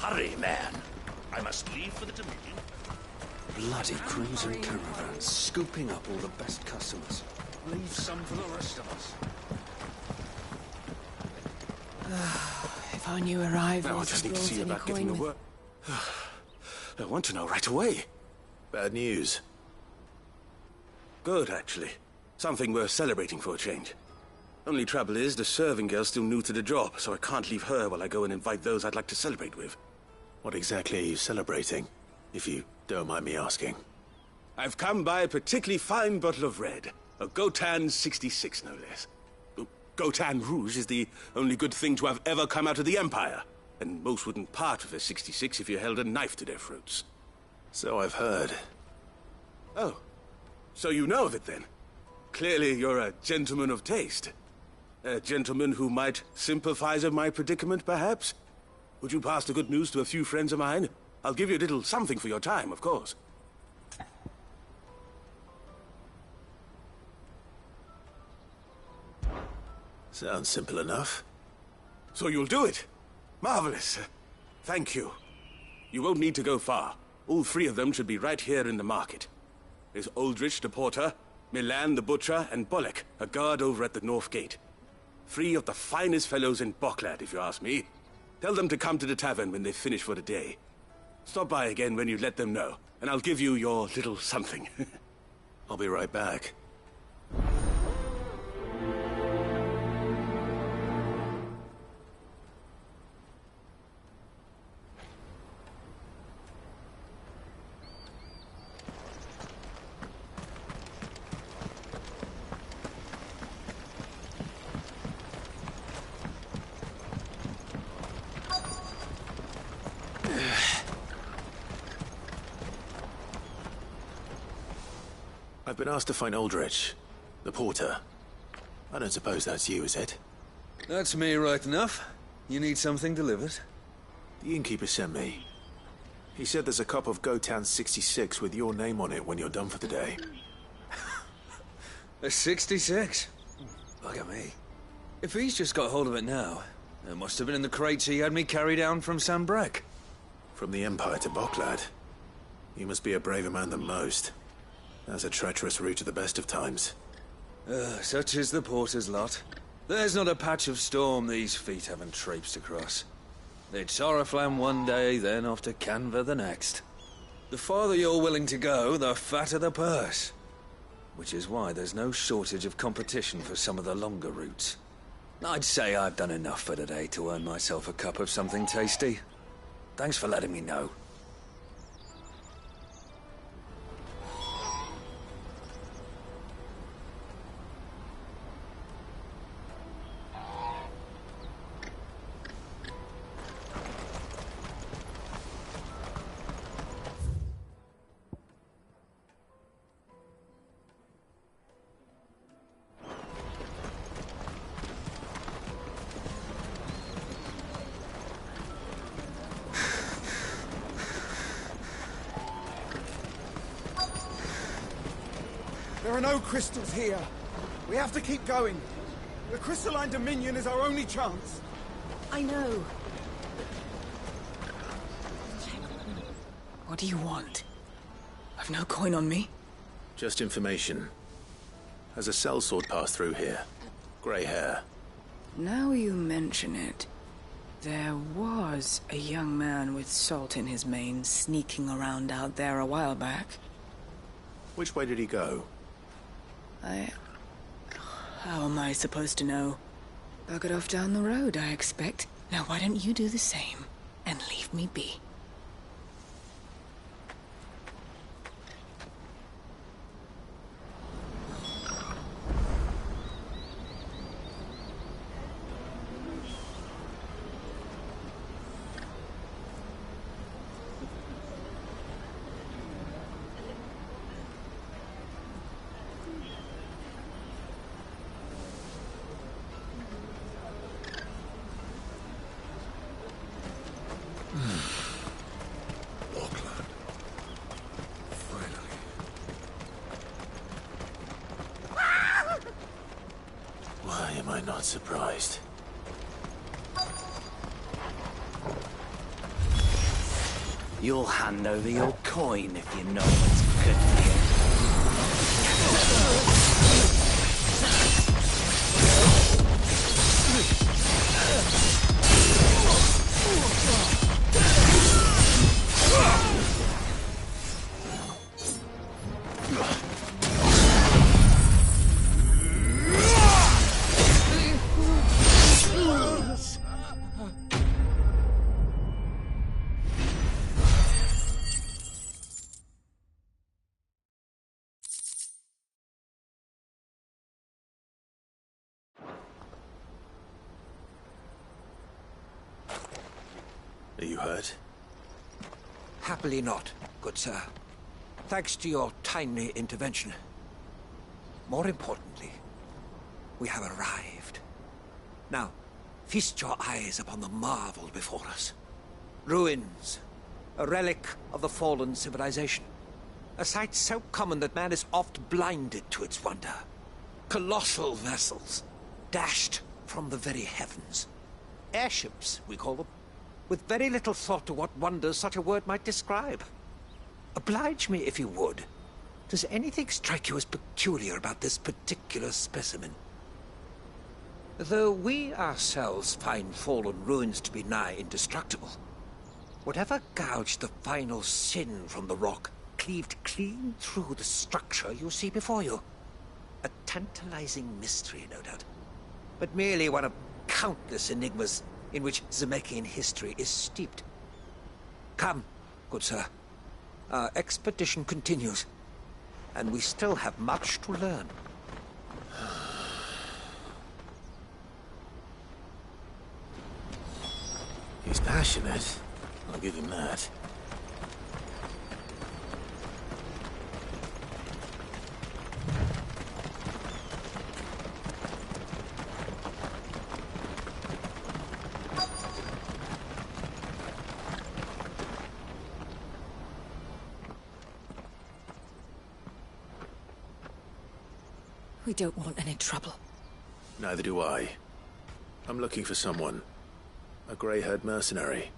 Hurry, man. I must leave for the Dominion. Bloody Crimson Caravan, scooping up all the best customers. Leave some for the rest of us. If our new arrivals Now I just need to brought see any about getting the coin work. I want to know right away. Bad news. Good, actually. Something worth celebrating for a change. Only trouble is, the serving girl's still new to the job, so I can't leave her while I go and invite those I'd like to celebrate with. What exactly are you celebrating, if you don't mind me asking? I've come by a particularly fine bottle of red. A Gotan 66, no less. Gotan Rouge is the only good thing to have ever come out of the Empire. And most wouldn't part with a 66 if you held a knife to their throats. So I've heard. Oh. So you know of it, then? Clearly you're a gentleman of taste. A gentleman who might sympathize with my predicament, perhaps? Would you pass the good news to a few friends of mine? I'll give you a little something for your time, of course. Sounds simple enough. So you'll do it? Marvelous. Thank you. You won't need to go far. All three of them should be right here in the market. There's Aldrich the porter, Milan the butcher, and Bolek, a guard over at the north gate. Three of the finest fellows in Boklad, if you ask me. Tell them to come to the tavern when they've finished for the day. Stop by again when you let them know, and I'll give you your little something. I'll be right back. I've been asked to find Aldrich, the porter. I don't suppose that's you, is it? That's me, right enough. You need something delivered? The innkeeper sent me. He said there's a cup of Gotan 66 with your name on it when you're done for the day. A 66? Look at me. If he's just got hold of it now, it must have been in the crates he had me carry down from Sanbreque. From the Empire to Boklad. You must be a braver man than most. That's a treacherous route at the best of times. Such is the porter's lot. There's not a patch of storm these feet haven't traipsed across. It's Oriflamme one day, then off to Canva the next. The farther you're willing to go, the fatter the purse. Which is why there's no shortage of competition for some of the longer routes. I'd say I've done enough for today to earn myself a cup of something tasty. Thanks for letting me know. There are no crystals here. We have to keep going. The Crystalline Dominion is our only chance. I know. What do you want? I've no coin on me. Just information. Has a sellsword passed through here? Grey hair. Now you mention it. There was a young man with salt in his mane sneaking around out there a while back. Which way did he go? How am I supposed to know? Buggered off down the road, I expect. Now why don't you do the same and leave me be? Why am I not surprised? You'll hand over your coin if you know what's good for you. Are you hurt? Happily not, good sir. Thanks to your timely intervention. More importantly, we have arrived. Now, feast your eyes upon the marvel before us. Ruins, a relic of the fallen civilization. A sight so common that man is oft blinded to its wonder. Colossal vessels, dashed from the very heavens. Airships, we call them, with very little thought to what wonders such a word might describe. Oblige me, if you would. Does anything strike you as peculiar about this particular specimen? Though we ourselves find fallen ruins to be nigh indestructible, whatever gouged the final sin from the rock cleaved clean through the structure you see before you. A tantalizing mystery, no doubt, but merely one of countless enigmas in which Zemeckis history is steeped. Come, good sir. Our expedition continues, and we still have much to learn. He's passionate. I'll give him that. We don't want any trouble. Neither do I. I'm looking for someone. A grey-haired mercenary.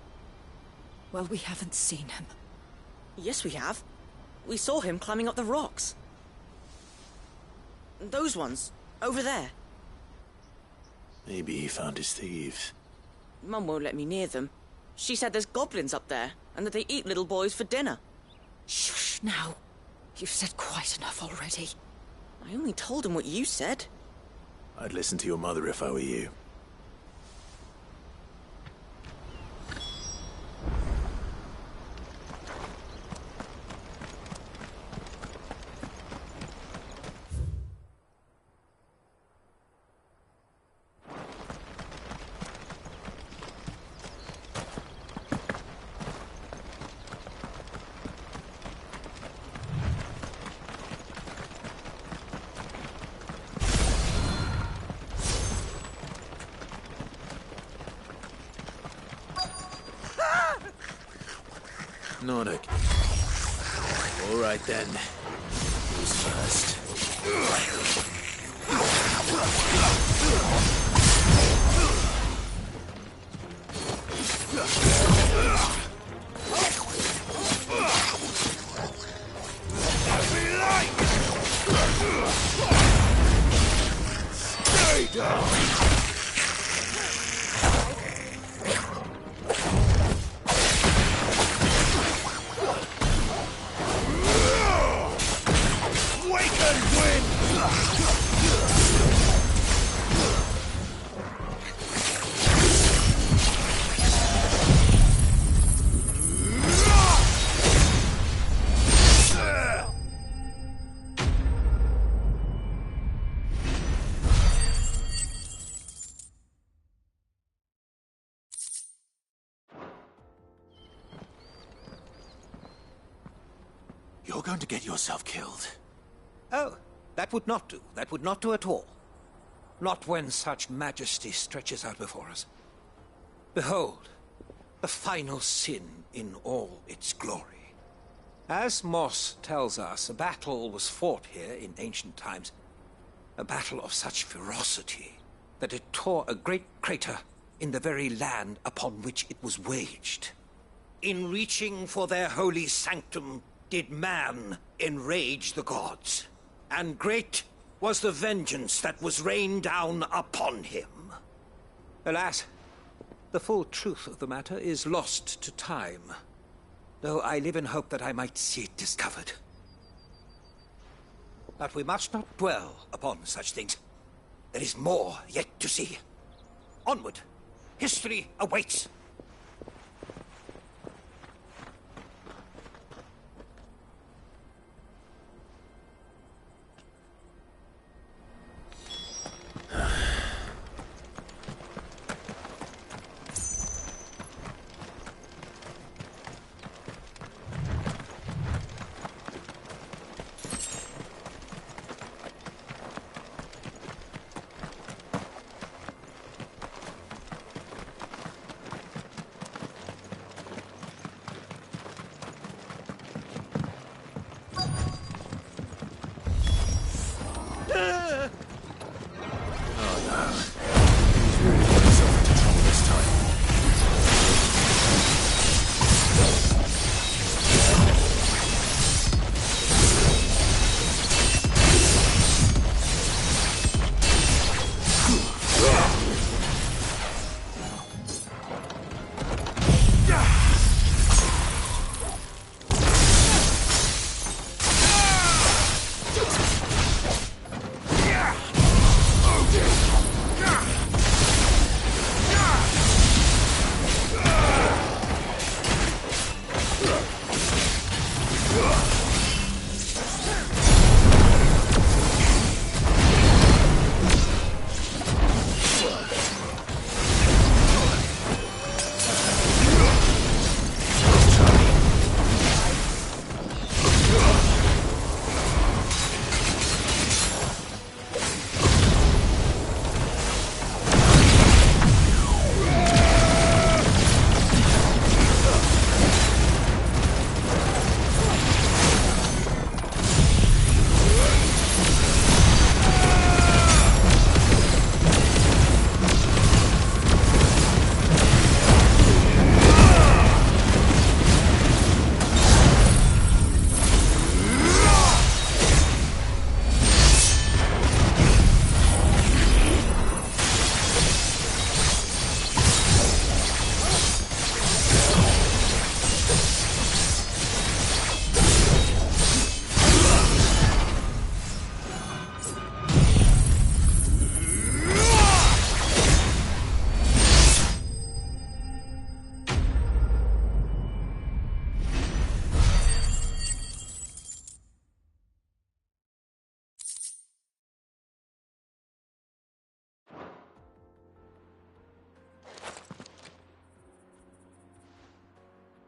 Well, we haven't seen him. Yes, we have. We saw him climbing up the rocks. Those ones, over there. Maybe he found his thieves. Mum won't let me near them. She said there's goblins up there, and that they eat little boys for dinner. Shush, now. You've said quite enough already. I only told him what you said. I'd listen to your mother if I were you. Nordic. All right then. Who's first? Stay down! You're going to get yourself killed. Oh, that would not do. That would not do at all. Not when such majesty stretches out before us. Behold, the final sin in all its glory. As Moss tells us, a battle was fought here in ancient times. A battle of such ferocity that it tore a great crater in the very land upon which it was waged. In reaching for their holy sanctum, did man enrage the gods, and great was the vengeance that was rained down upon him. Alas, the full truth of the matter is lost to time, though I live in hope that I might see it discovered. But we must not dwell upon such things. There is more yet to see. Onward! History awaits!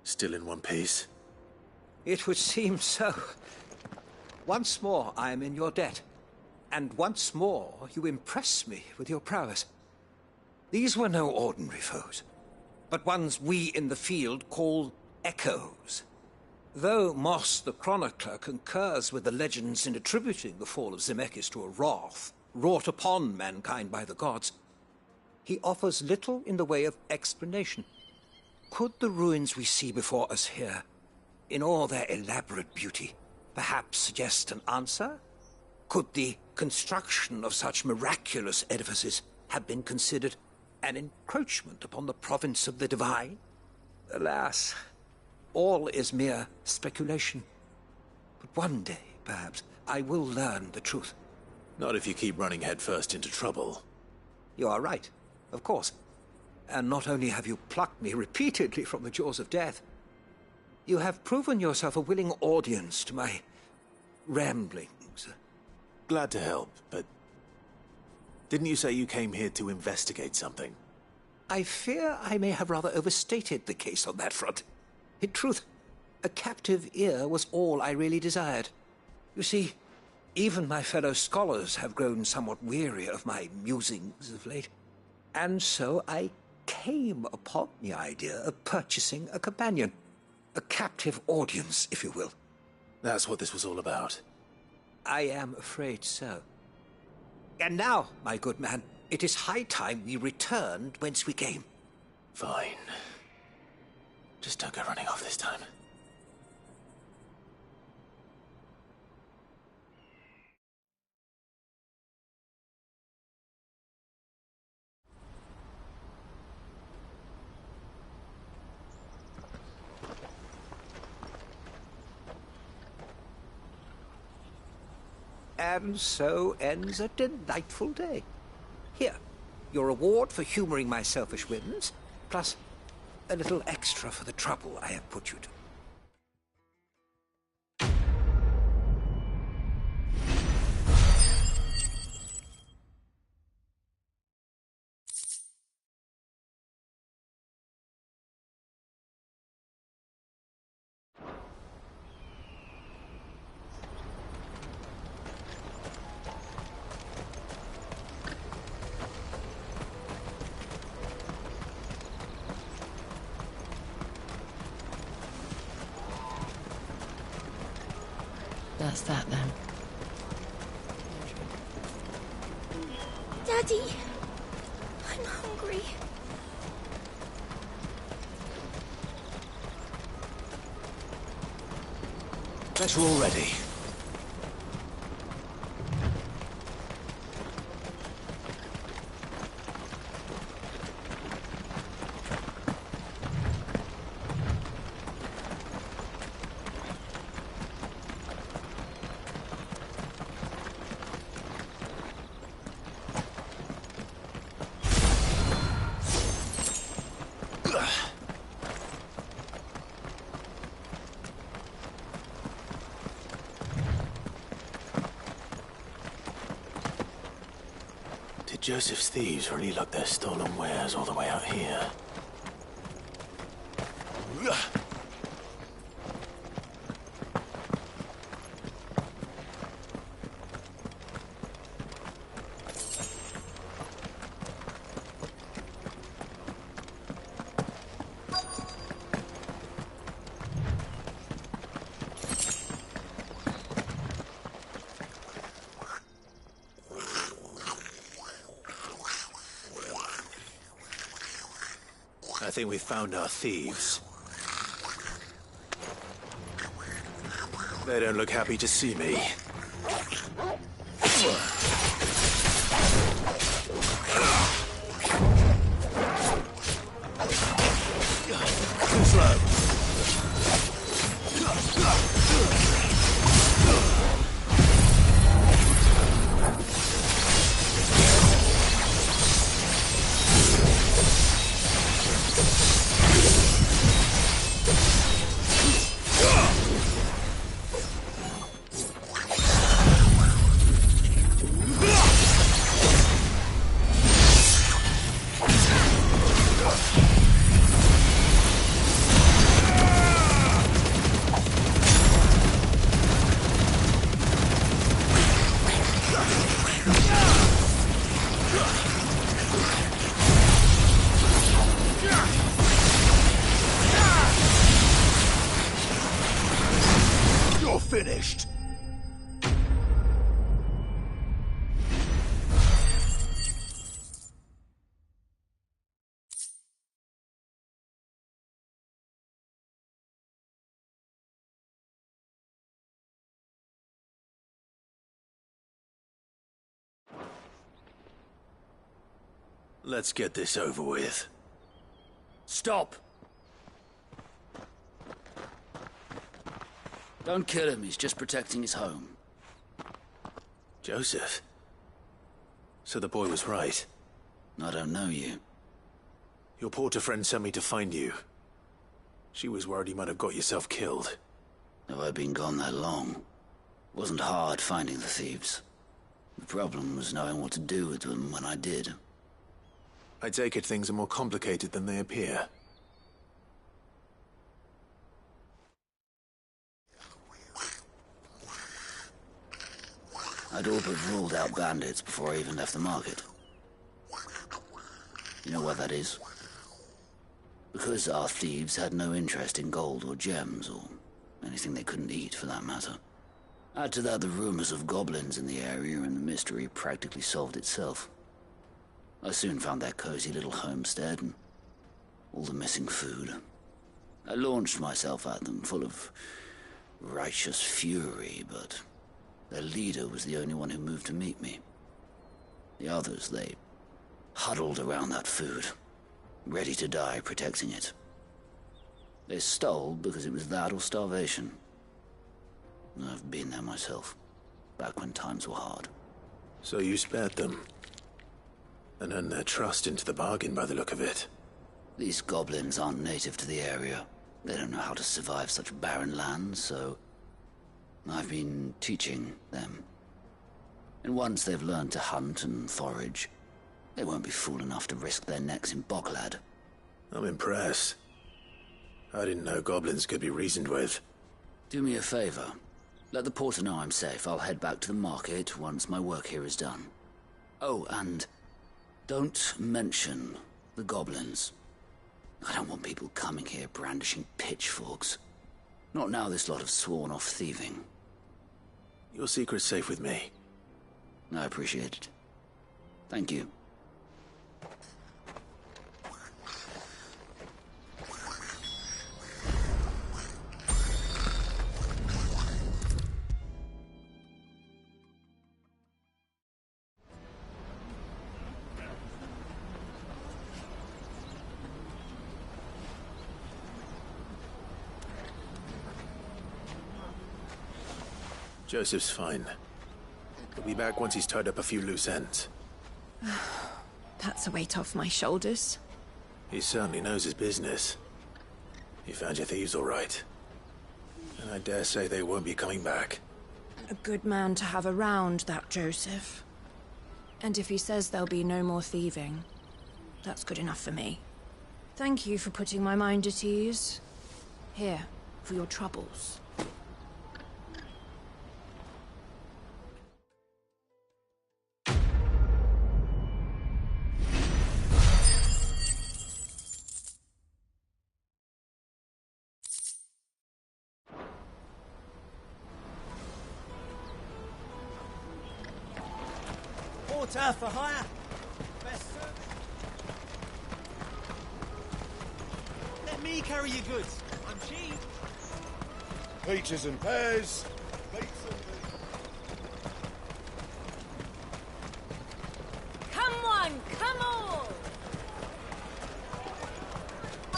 Still in one piece? It would seem so. Once more I am in your debt, and once more you impress me with your prowess. These were no ordinary foes, but ones we in the field call echoes. Though Moss the Chronicler concurs with the legends in attributing the fall of Zemeckis to a wrath wrought upon mankind by the gods, he offers little in the way of explanation. Could the ruins we see before us here, in all their elaborate beauty, perhaps suggest an answer? Could the construction of such miraculous edifices have been considered an encroachment upon the province of the divine? Alas, all is mere speculation. But one day, perhaps, I will learn the truth. Not if you keep running headfirst into trouble. You are right, of course. And not only have you plucked me repeatedly from the jaws of death, you have proven yourself a willing audience to my ramblings. Glad to help, but didn't you say you came here to investigate something? I fear I may have rather overstated the case on that front. In truth, a captive ear was all I really desired. You see, even my fellow scholars have grown somewhat weary of my musings of late, and so I came upon the idea of purchasing a companion. A captive audience, if you will. That's what this was all about. I am afraid so. And now, my good man, it is high time we returned whence we came. Fine. Just don't go running off this time. And so ends a delightful day. Here, your reward for humoring my selfish whims, plus a little extra for the trouble I have put you to. That's that then. Daddy, I'm hungry. Bet you're all ready. Did Joseph's thieves really lug their stolen wares all the way out here? I think we found our thieves. They don't look happy to see me. Too slow. Finished. Let's get this over with. Stop! Don't kill him, he's just protecting his home. Joseph? So the boy was right. I don't know you. Your porter friend sent me to find you. She was worried you might have got yourself killed. Have I been gone that long? It wasn't hard finding the thieves. The problem was knowing what to do with them when I did. I take it things are more complicated than they appear. I'd all but ruled out bandits before I even left the market. You know why that is? Because our thieves had no interest in gold or gems, or anything they couldn't eat, for that matter. Add to that the rumors of goblins in the area, and the mystery practically solved itself. I soon found that cozy little homestead, and all the missing food. I launched myself at them full of righteous fury, but their leader was the only one who moved to meet me. The others, they huddled around that food, ready to die protecting it. They stole because it was that or starvation. I've been there myself, back when times were hard. So you spared them, and earned their trust into the bargain by the look of it. These goblins aren't native to the area. They don't know how to survive such barren lands, so I've been teaching them. And once they've learned to hunt and forage, they won't be fool enough to risk their necks in Boklad. I'm impressed. I didn't know goblins could be reasoned with. Do me a favor. Let the porter know I'm safe. I'll head back to the market once my work here is done. Oh, and don't mention the goblins. I don't want people coming here brandishing pitchforks. Not now this lot have sworn off thieving. Your secret's safe with me. I appreciate it. Thank you. Joseph's fine. He'll be back once he's tied up a few loose ends. That's a weight off my shoulders. He certainly knows his business. He found your thieves all right. And I dare say they won't be coming back. A good man to have around, that Joseph. And if he says there'll be no more thieving, that's good enough for me. Thank you for putting my mind at ease. Here, for your troubles. Porter for hire. Best served. Let me carry your goods. I'm cheap. Peaches and pears. Come one, come all!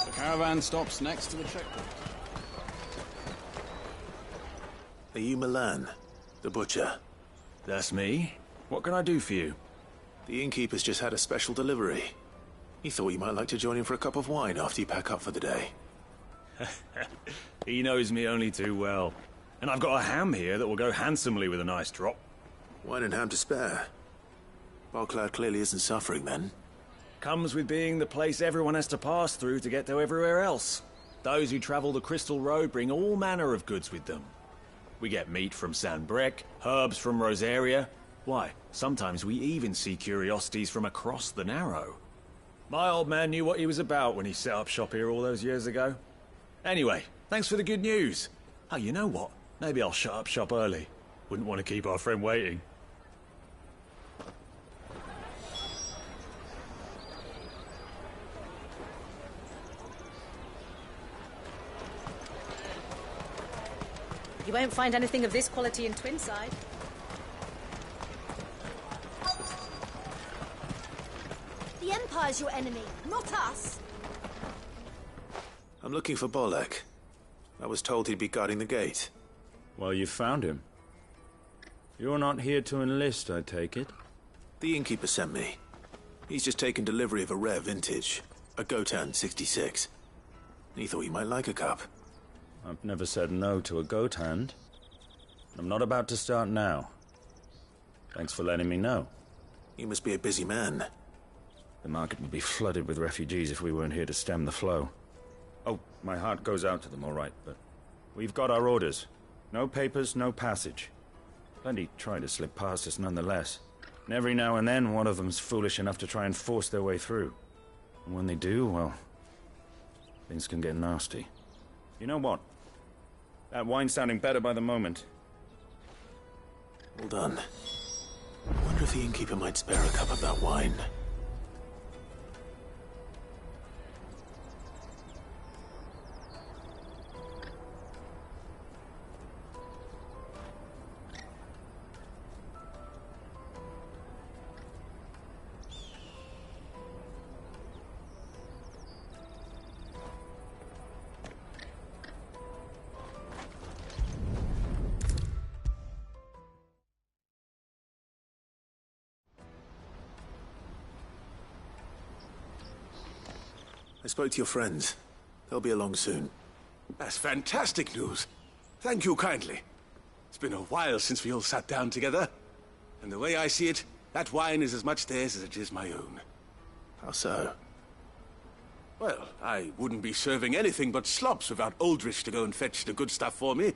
The caravan stops next to the checkpoint. Are you Milan, the butcher? That's me. What can I do for you? The innkeeper's just had a special delivery. He thought you might like to join him for a cup of wine after you pack up for the day. He knows me only too well. And I've got a ham here that will go handsomely with a nice drop. Wine and ham to spare. Boklad clearly isn't suffering, then. Comes with being the place everyone has to pass through to get to everywhere else. Those who travel the Crystal Road bring all manner of goods with them. We get meat from Sanbreque, herbs from Rosaria. Why, sometimes we even see curiosities from across the Narrow. My old man knew what he was about when he set up shop here all those years ago. Anyway, thanks for the good news. Oh, you know what? Maybe I'll shut up shop early. Wouldn't want to keep our friend waiting. You won't find anything of this quality in Twinside. The Empire's your enemy, not us. I'm looking for Bolek. I was told he'd be guarding the gate. Well, you found him. You're not here to enlist, I take it? The innkeeper sent me. He's just taken delivery of a rare vintage, a Gotan 66. He thought you might like a cup. I've never said no to a goat hand. I'm not about to start now. Thanks for letting me know. You must be a busy man. The market would be flooded with refugees if we weren't here to stem the flow. Oh, my heart goes out to them, all right, but we've got our orders. No papers, no passage. Plenty try to slip past us nonetheless. And every now and then, one of them's foolish enough to try and force their way through. And when they do, well, things can get nasty. You know what? That wine's sounding better by the moment. Well done. I wonder if the innkeeper might spare a cup of that wine. spoke to your friends. They'll be along soon. That's fantastic news. Thank you kindly. It's been a while since we all sat down together. And the way I see it, that wine is as much theirs as it is my own. How so? Well, I wouldn't be serving anything but slops without Aldrich to go and fetch the good stuff for me.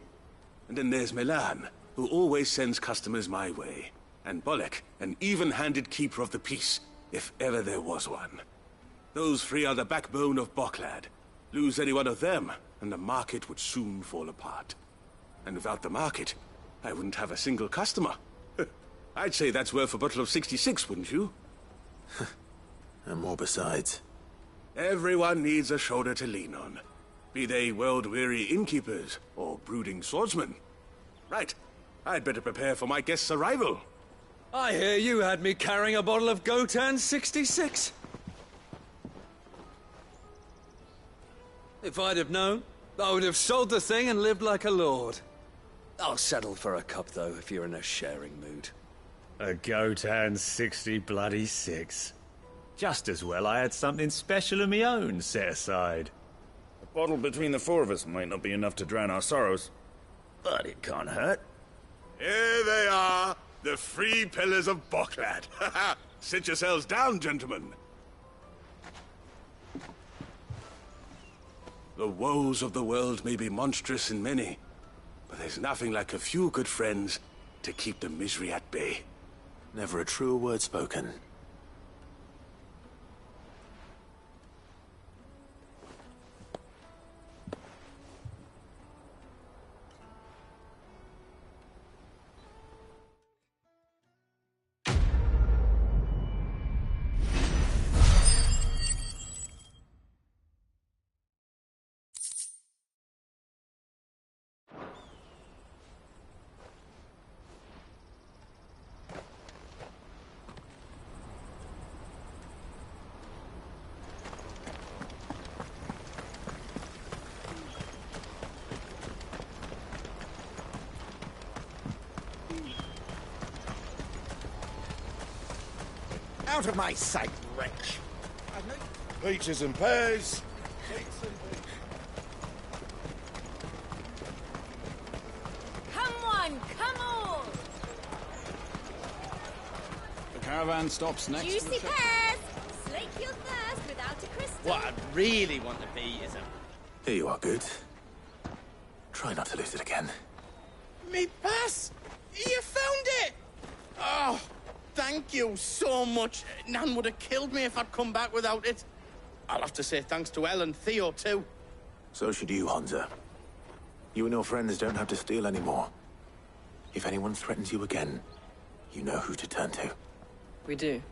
And then there's Milan, who always sends customers my way. And Bolek, an even-handed keeper of the peace, if ever there was one. Those three are the backbone of Boklad. Lose any one of them, and the market would soon fall apart. And without the market, I wouldn't have a single customer. I'd say that's worth a bottle of 66, wouldn't you? And more besides. Everyone needs a shoulder to lean on. Be they world-weary innkeepers or brooding swordsmen. Right. I'd better prepare for my guest's arrival. I hear you had me carrying a bottle of Gotan 66. If I'd have known, I would have sold the thing and lived like a lord. I'll settle for a cup, though, if you're in a sharing mood. A Gotan 66. Just as well I had something special of my own set aside. A bottle between the four of us might not be enough to drown our sorrows, but it can't hurt. Here they are, the three pillars of Boklad. Sit yourselves down, gentlemen. The woes of the world may be monstrous in many, but there's nothing like a few good friends to keep the misery at bay. Never a truer word spoken. Out of my sight, wretch! Peaches and pears. Come on, come on! The caravan stops next to the Juicy checkpoint. pears! Slake your thirst without a crystal. What I'd really want to be is Here you are, Good. Try not to lose it again. Me pass! You found it! Oh, thank you so much. Nan would have killed me if I'd come back without it. I'll have to say thanks to Elle and Theo, too. So should you, Honza. You and your friends don't have to steal anymore. If anyone threatens you again, you know who to turn to. We do.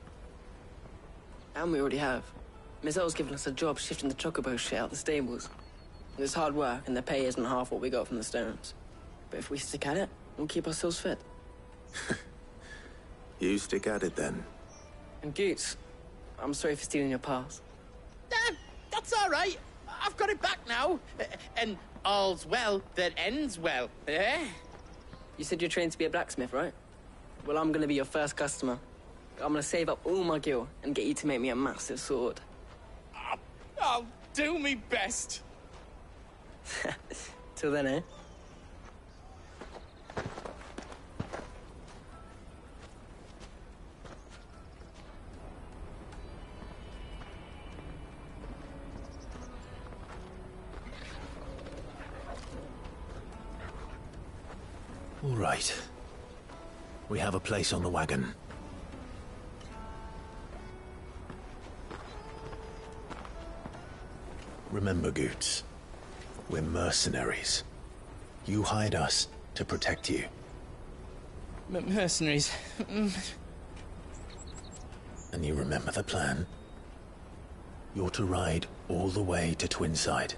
And we already have. Miss L's given us a job shifting the chocobo shit out the stables. It's hard work, and the pay isn't half what we got from the Stones. But if we stick at it, we'll keep ourselves fit. You stick at it, then. And Goots, I'm sorry for stealing your pass. That's all right. I've got it back now. And all's well that ends well, eh? You said you're trained to be a blacksmith, right? Well, I'm gonna be your first customer. I'm gonna save up all my gil and get you to make me a massive sword. I'll do me best. Till then, eh? All right. We have a place on the wagon. Remember, Goots, we're mercenaries. You hired us to protect you. Mercenaries. And you remember the plan? You're to ride all the way to Twinside.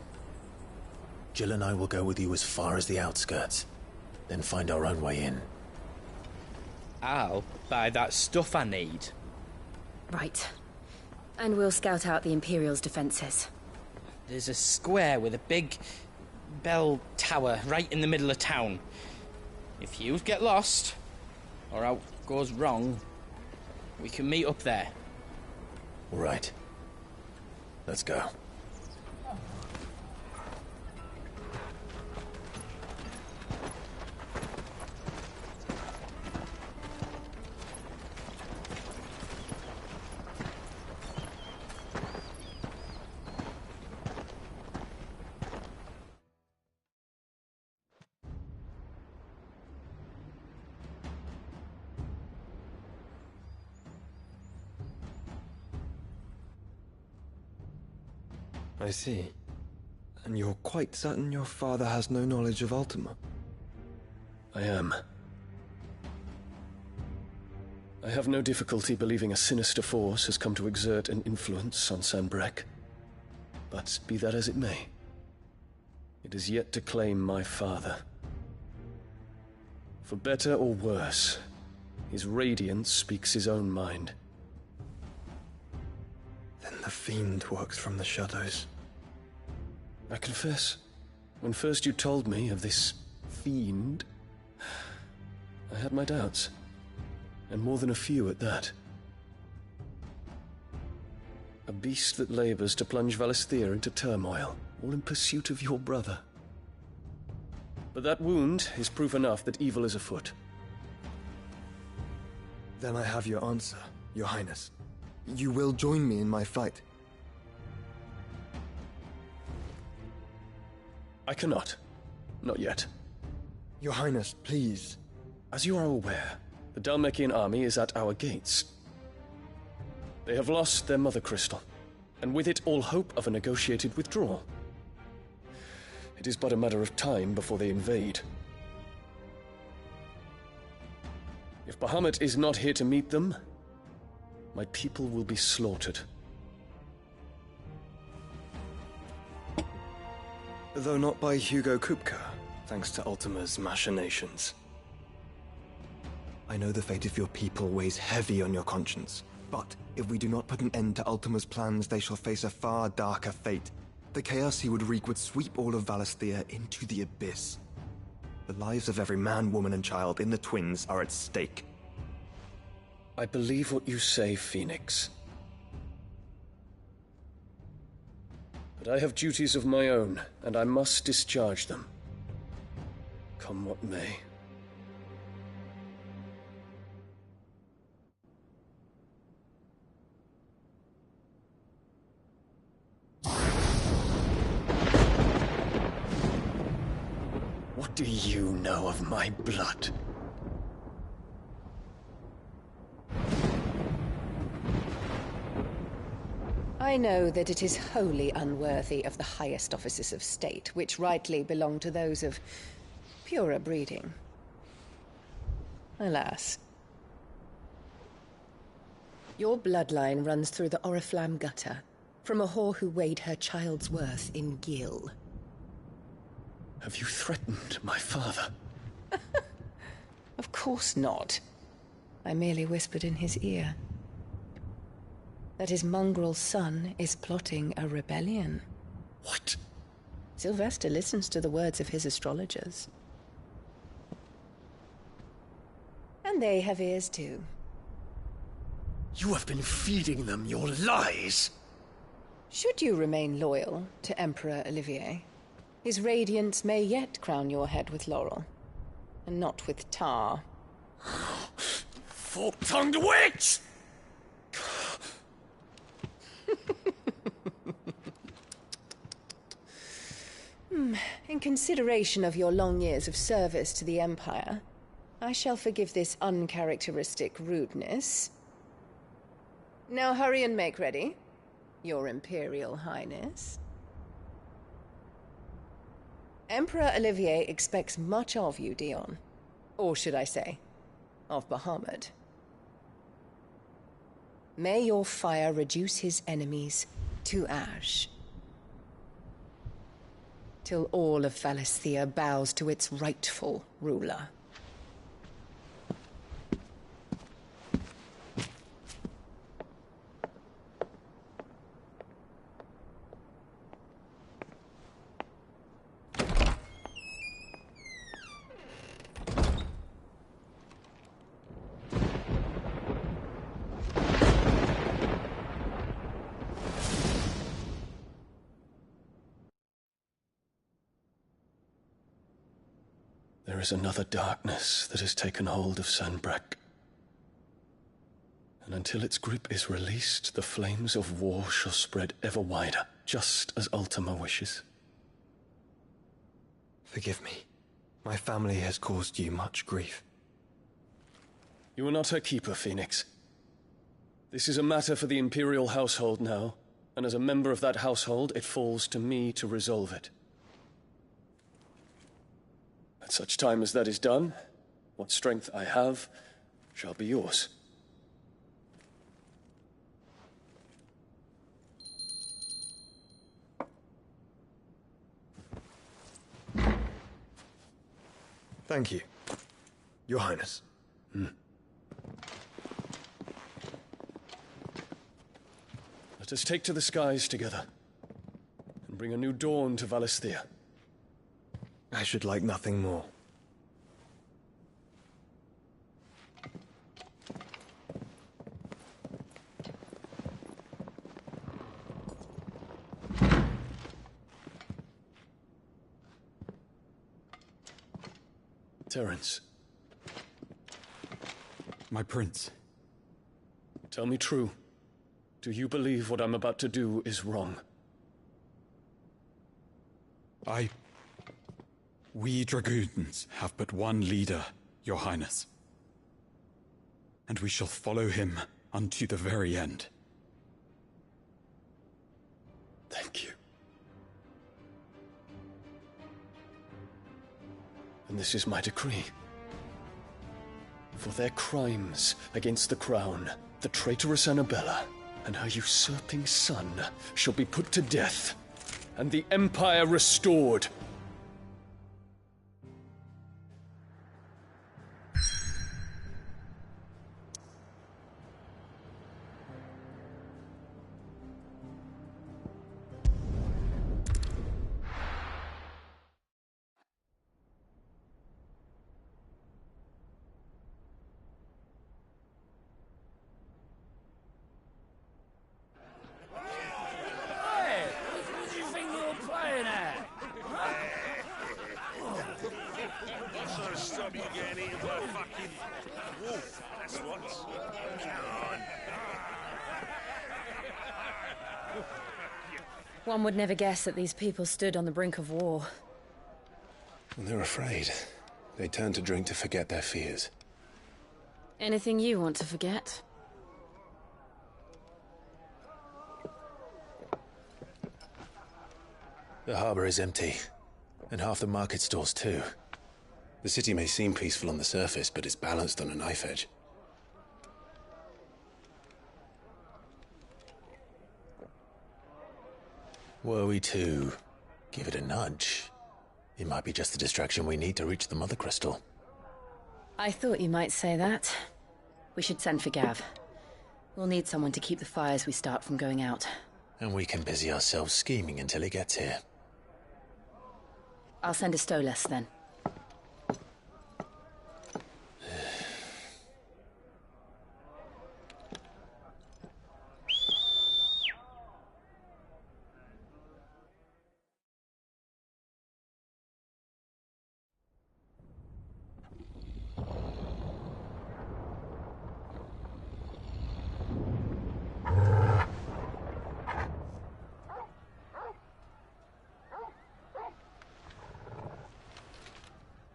Jill and I will go with you as far as the outskirts, then find our own way in. I'll buy that stuff I need. Right. And we'll scout out the Imperial's defenses. There's a square with a big bell tower right in the middle of town. If you get lost, or out goes wrong, we can meet up there. All right. Let's go. I see. And you're quite certain your father has no knowledge of Ultima? I am. I have no difficulty believing a sinister force has come to exert an influence on Sanbreque. But be that as it may, it is yet to claim my father. For better or worse, his radiance speaks his own mind. Then the Fiend works from the shadows. I confess, when first you told me of this Fiend, I had my doubts. And more than a few at that. A beast that labors to plunge Valisthea into turmoil, all in pursuit of your brother. But that wound is proof enough that evil is afoot. Then I have your answer, Your Highness. You will join me in my fight. I cannot. Not yet. Your Highness, please. As you are aware, the Dhalmekian army is at our gates. They have lost their mother crystal, and with it all hope of a negotiated withdrawal. It is but a matter of time before they invade. If Bahamut is not here to meet them, my people will be slaughtered. Though not by Hugo Kupka, thanks to Ultima's machinations. I know the fate of your people weighs heavy on your conscience, but if we do not put an end to Ultima's plans, they shall face a far darker fate. The chaos he would wreak would sweep all of Valisthea into the abyss. The lives of every man, woman, and child in the Twins are at stake. I believe what you say, Phoenix. But I have duties of my own, and I must discharge them. Come what may. What do you know of my blood? I know that it is wholly unworthy of the highest offices of state, which rightly belong to those of purer breeding. Alas. Your bloodline runs through the Oriflamme gutter, from a whore who weighed her child's worth in gil. Have you threatened my father? Of course not. I merely whispered in his ear that his mongrel son is plotting a rebellion. What? Sylvester listens to the words of his astrologers. And they have ears too. You have been feeding them your lies! Should you remain loyal to Emperor Olivier, his radiance may yet crown your head with laurel, and not with tar. Fork-tongued witch! In consideration of your long years of service to the Empire, I shall forgive this uncharacteristic rudeness. Now hurry and make ready, Your Imperial Highness. Emperor Olivier expects much of you, Dion. Or should I say, of Bahamut. May your fire reduce his enemies to ash, till all of Valisthea bows to its rightful ruler. There is another darkness that has taken hold of Sanbreque. And until its grip is released, the flames of war shall spread ever wider, just as Ultima wishes. Forgive me. My family has caused you much grief. You are not her keeper, Phoenix. This is a matter for the Imperial household now, And as a member of that household, it falls to me to resolve it. At such time as that is done, what strength I have shall be yours. Thank you, Your Highness. Let us take to the skies together, and bring a new dawn to Valisthea. I should like nothing more. Terence. My prince. Tell me true. Do you believe what I'm about to do is wrong? We dragoons have but one leader, Your Highness. And we shall follow him unto the very end. Thank you. And this is my decree. For their crimes against the crown, the traitorous Annabella and her usurping son shall be put to death, and the Empire restored. One would never guess that these people stood on the brink of war. Well, they're afraid. They turn to drink to forget their fears. Anything you want to forget? The harbor is empty, and half the market stalls too. The city may seem peaceful on the surface, but it's balanced on a knife edge. Were we to give it a nudge, it might be just the distraction we need to reach the Mother Crystal. I thought you might say that. We should send for Gav. We'll need someone to keep the fires we start from going out. And we can busy ourselves scheming until he gets here. I'll send a Stolas then.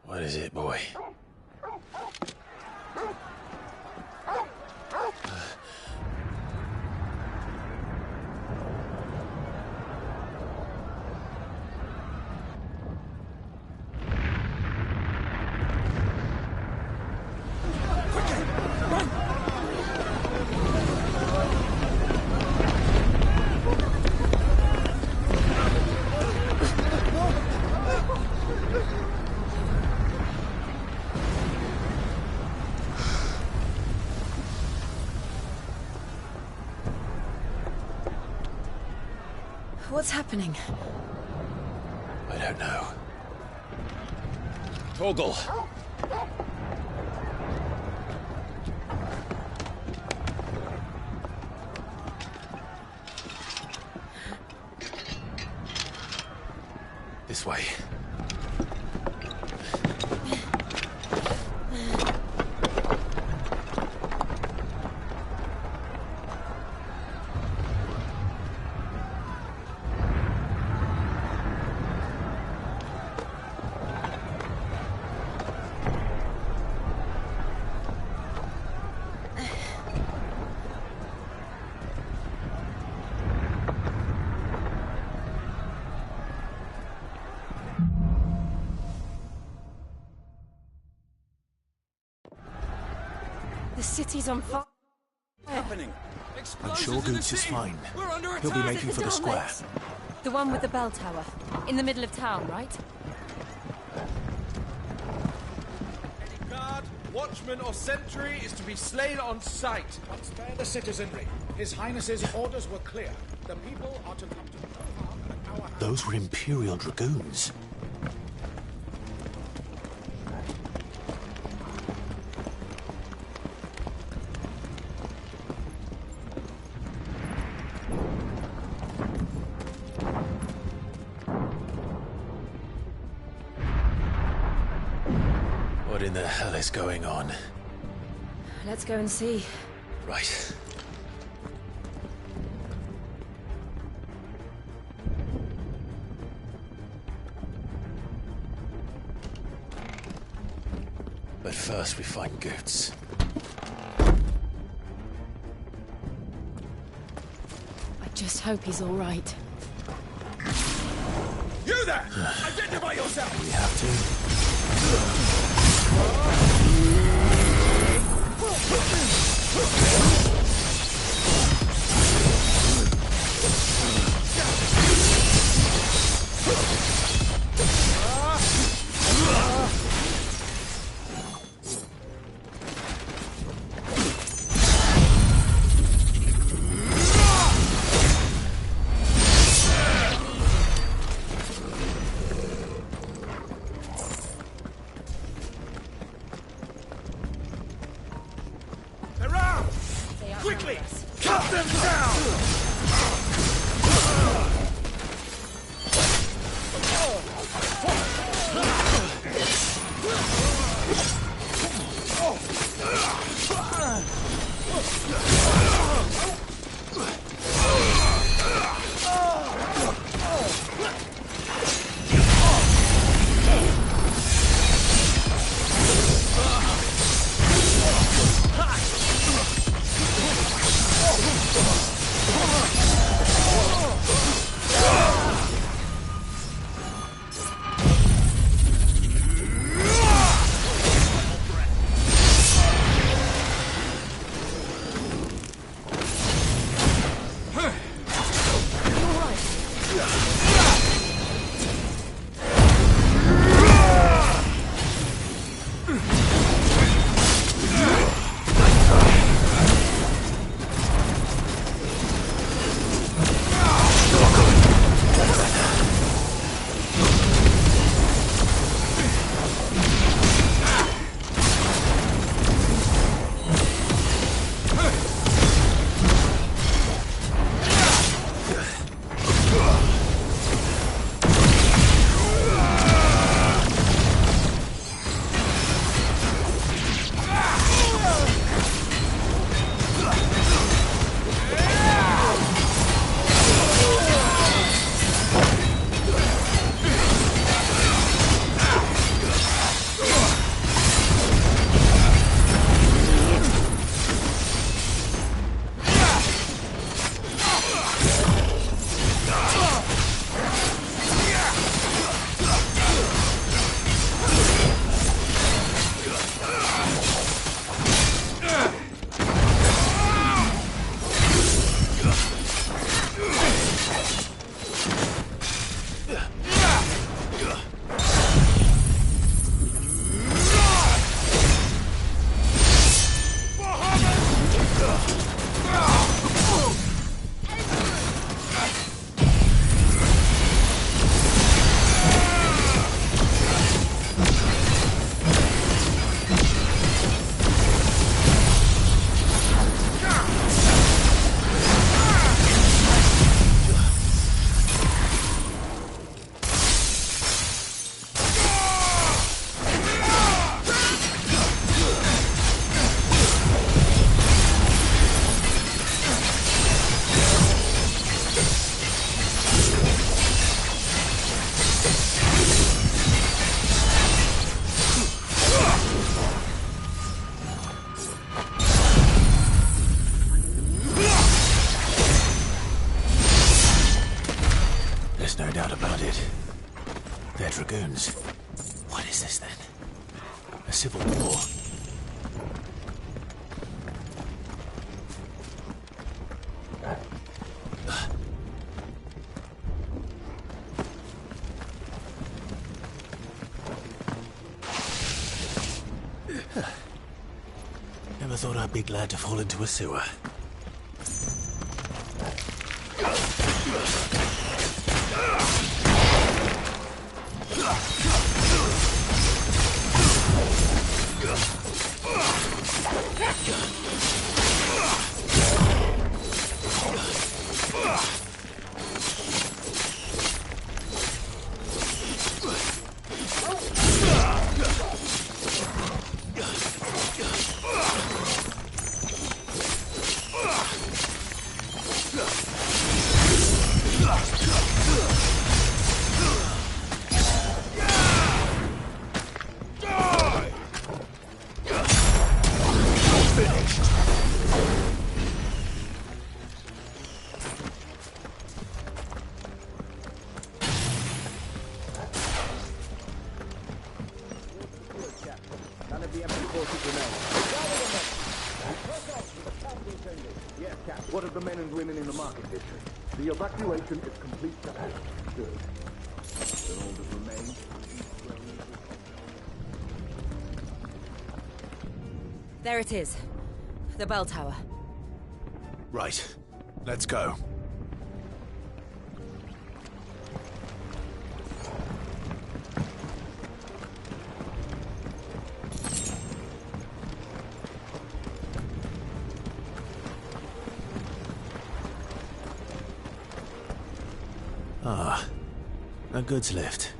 What is it, boy? What's happening? I don't know. Torgal! This way. The city's on fire. Happening. I'm sure Goots is fine. He'll be making for the square. The one with the bell tower. In the middle of town, right? Any guard, watchman, or sentry is to be slain on sight. Spare the citizenry. His Highness's orders were clear. The people are to come to no harm at our hands. Those were Imperial Dragoons. What in the hell is going on? Let's go and see. Right. But first we find Goots. I just hope he's all right. You there! Identify yourself! We have to. Quickly! Cut them down! No doubt about it. They're Dragoons. What is this then? A civil war? Never thought I'd be glad to fall into a sewer. None of the empty forces remain. Yes, Cap. What of the men and women in the market district? The evacuation is complete. Good. Then all that remains. There it is. The bell tower. Right. Let's go. Ah, a goods lift.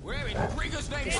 We're in Brigger's name.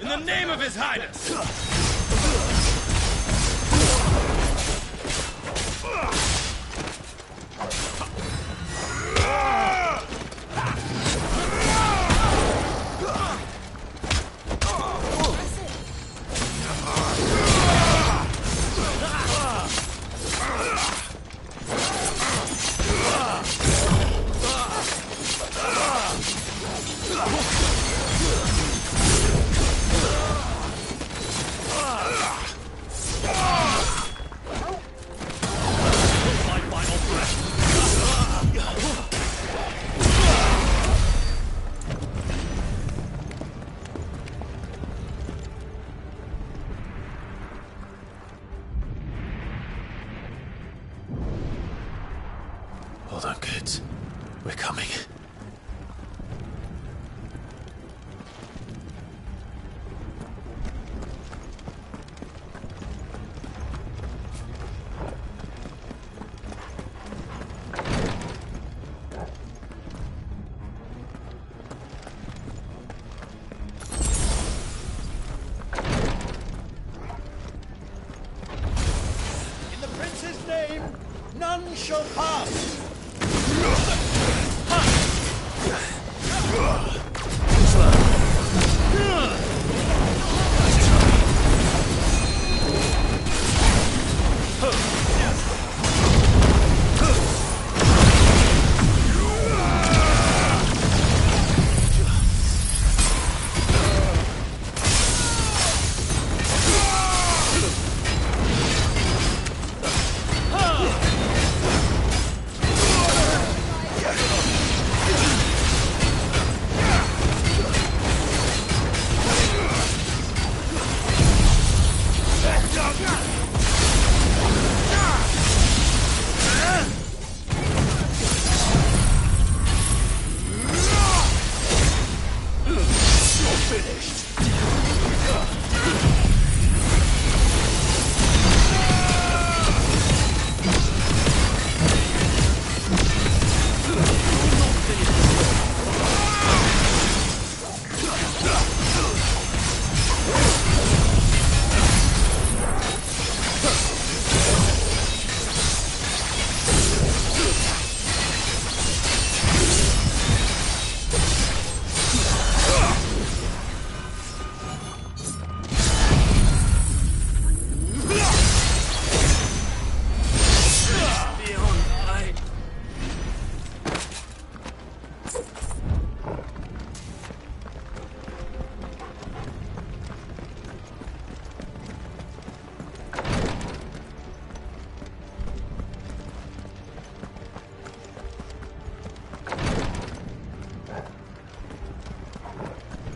In the name of His Highness! Hold on, kids. We're coming. In the prince's name, none shall pass.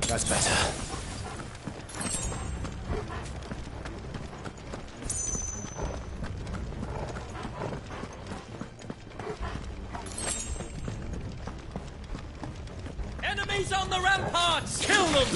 That's better. Enemies on the ramparts! Kill them!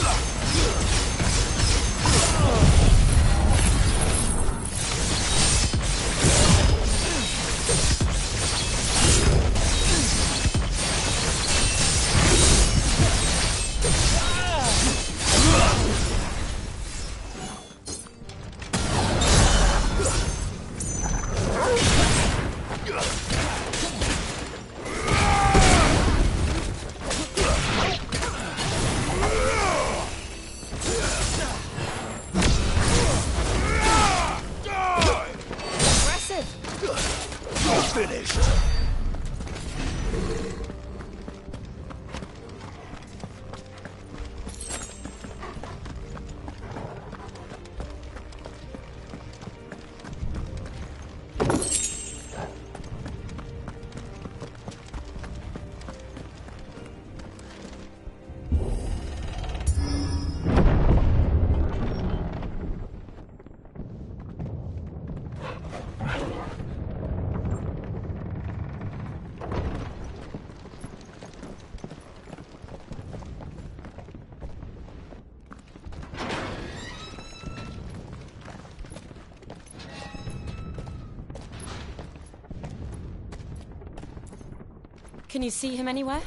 Can you see him anywhere?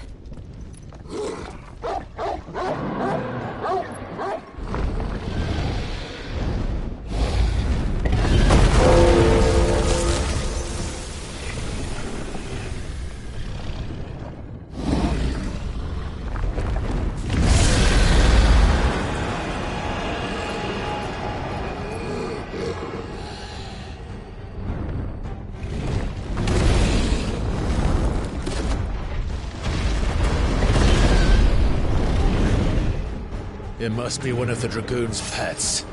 It must be one of the Dragoon's pets.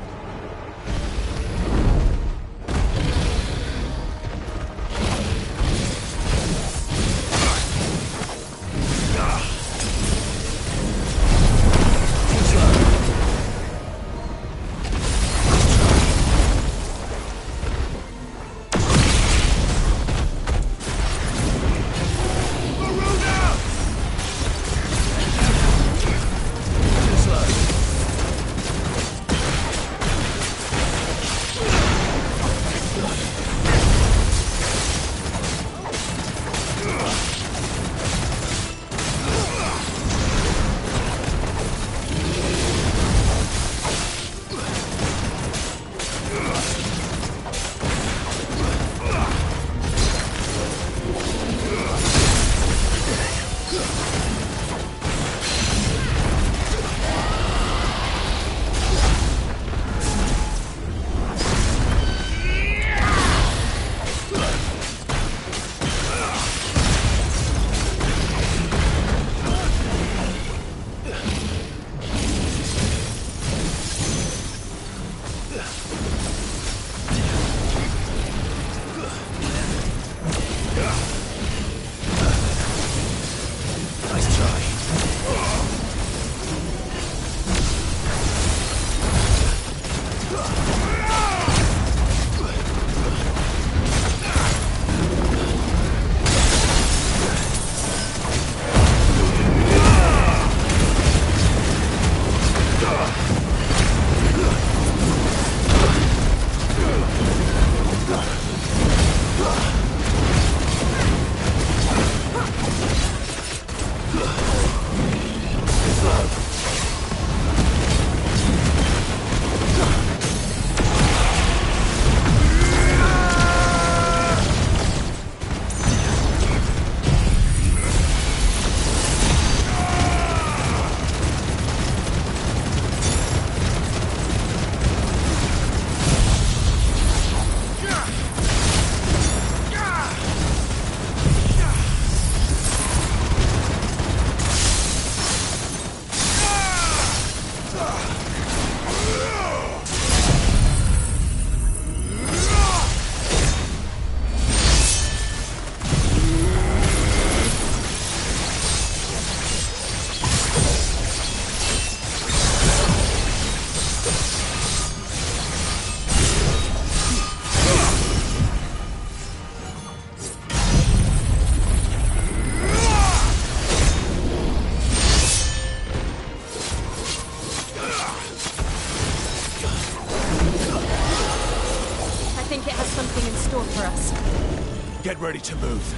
Get ready to move.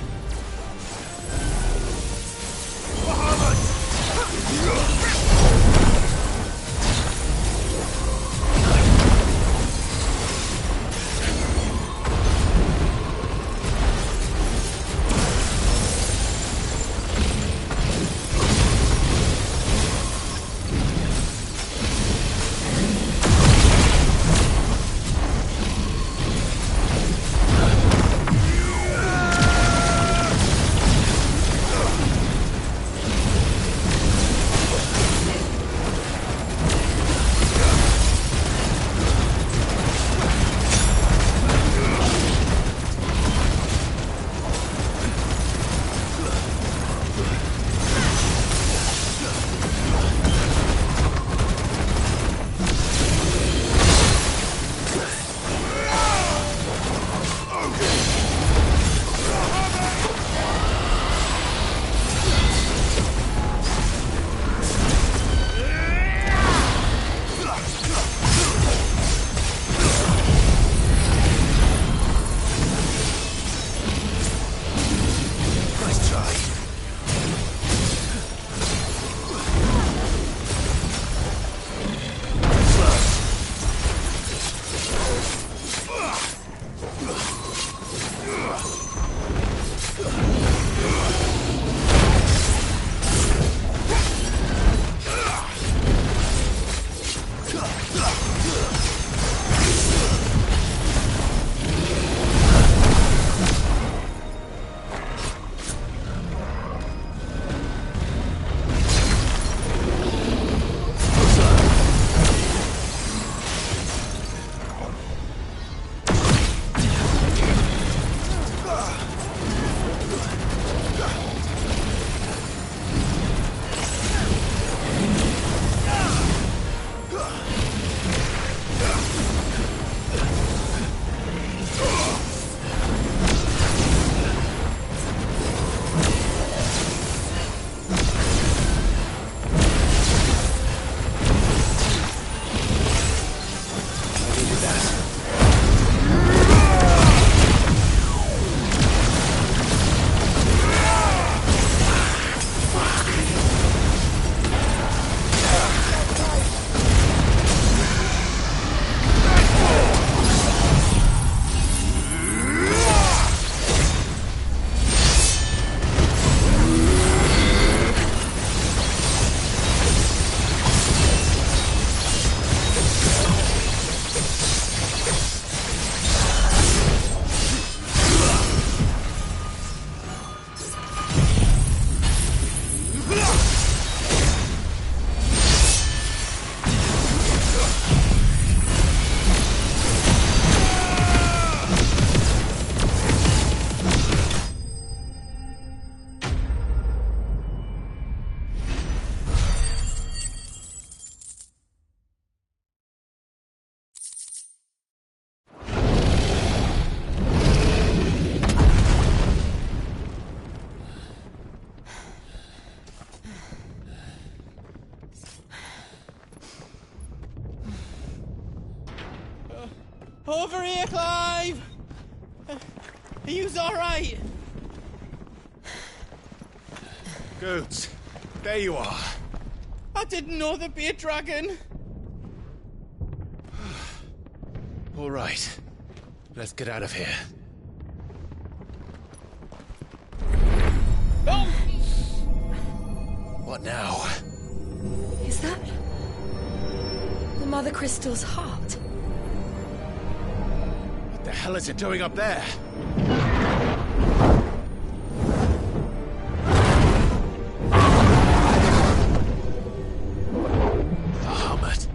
Over here, Clive! Are yous alright? Goods, there you are. I didn't know there'd be a dragon. All right, let's get out of here. Oh! What now? Is that the Mother Crystal's heart? What the hell is it doing up there? Bahamut.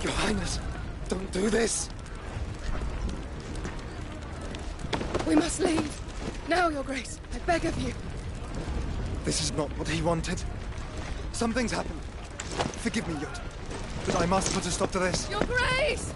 Your Highness, don't do this. We must leave. Now, Your Grace. I beg of you. This is not what he wanted. Something's happened. Forgive me, Yod, but I must put a stop to this. Your Grace!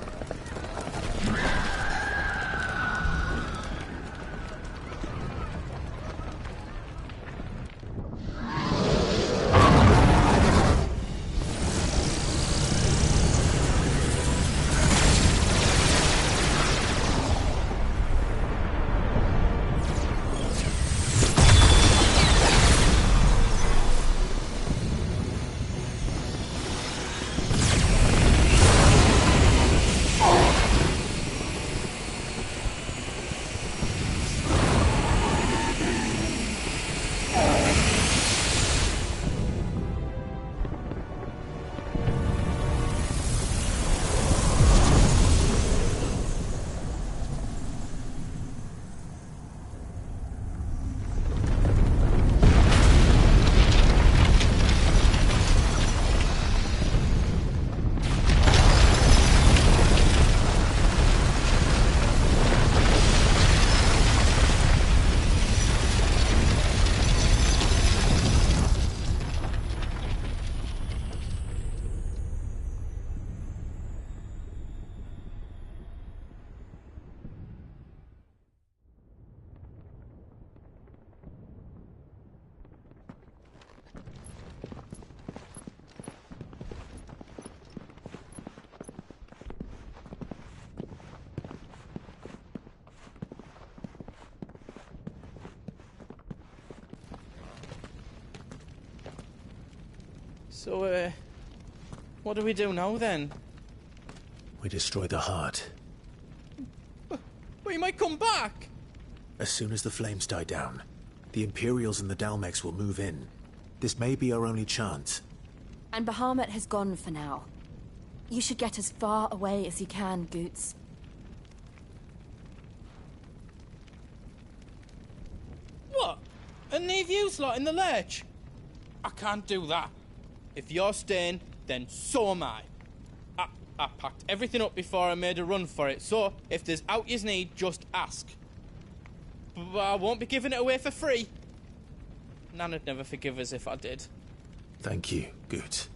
So, what do we do now, then? We destroy the heart. We might come back! As soon as the flames die down, the Imperials and the Dalmex will move in. This may be our only chance. And Bahamut has gone for now. You should get as far away as you can, Goots. What? And leave you lot in the lurch? I can't do that. If you're staying, then so am I. I packed everything up before I made a run for it, so if there's out you need, just ask. But I won't be giving it away for free. Nana'd never forgive us if I did. Thank you, Goots.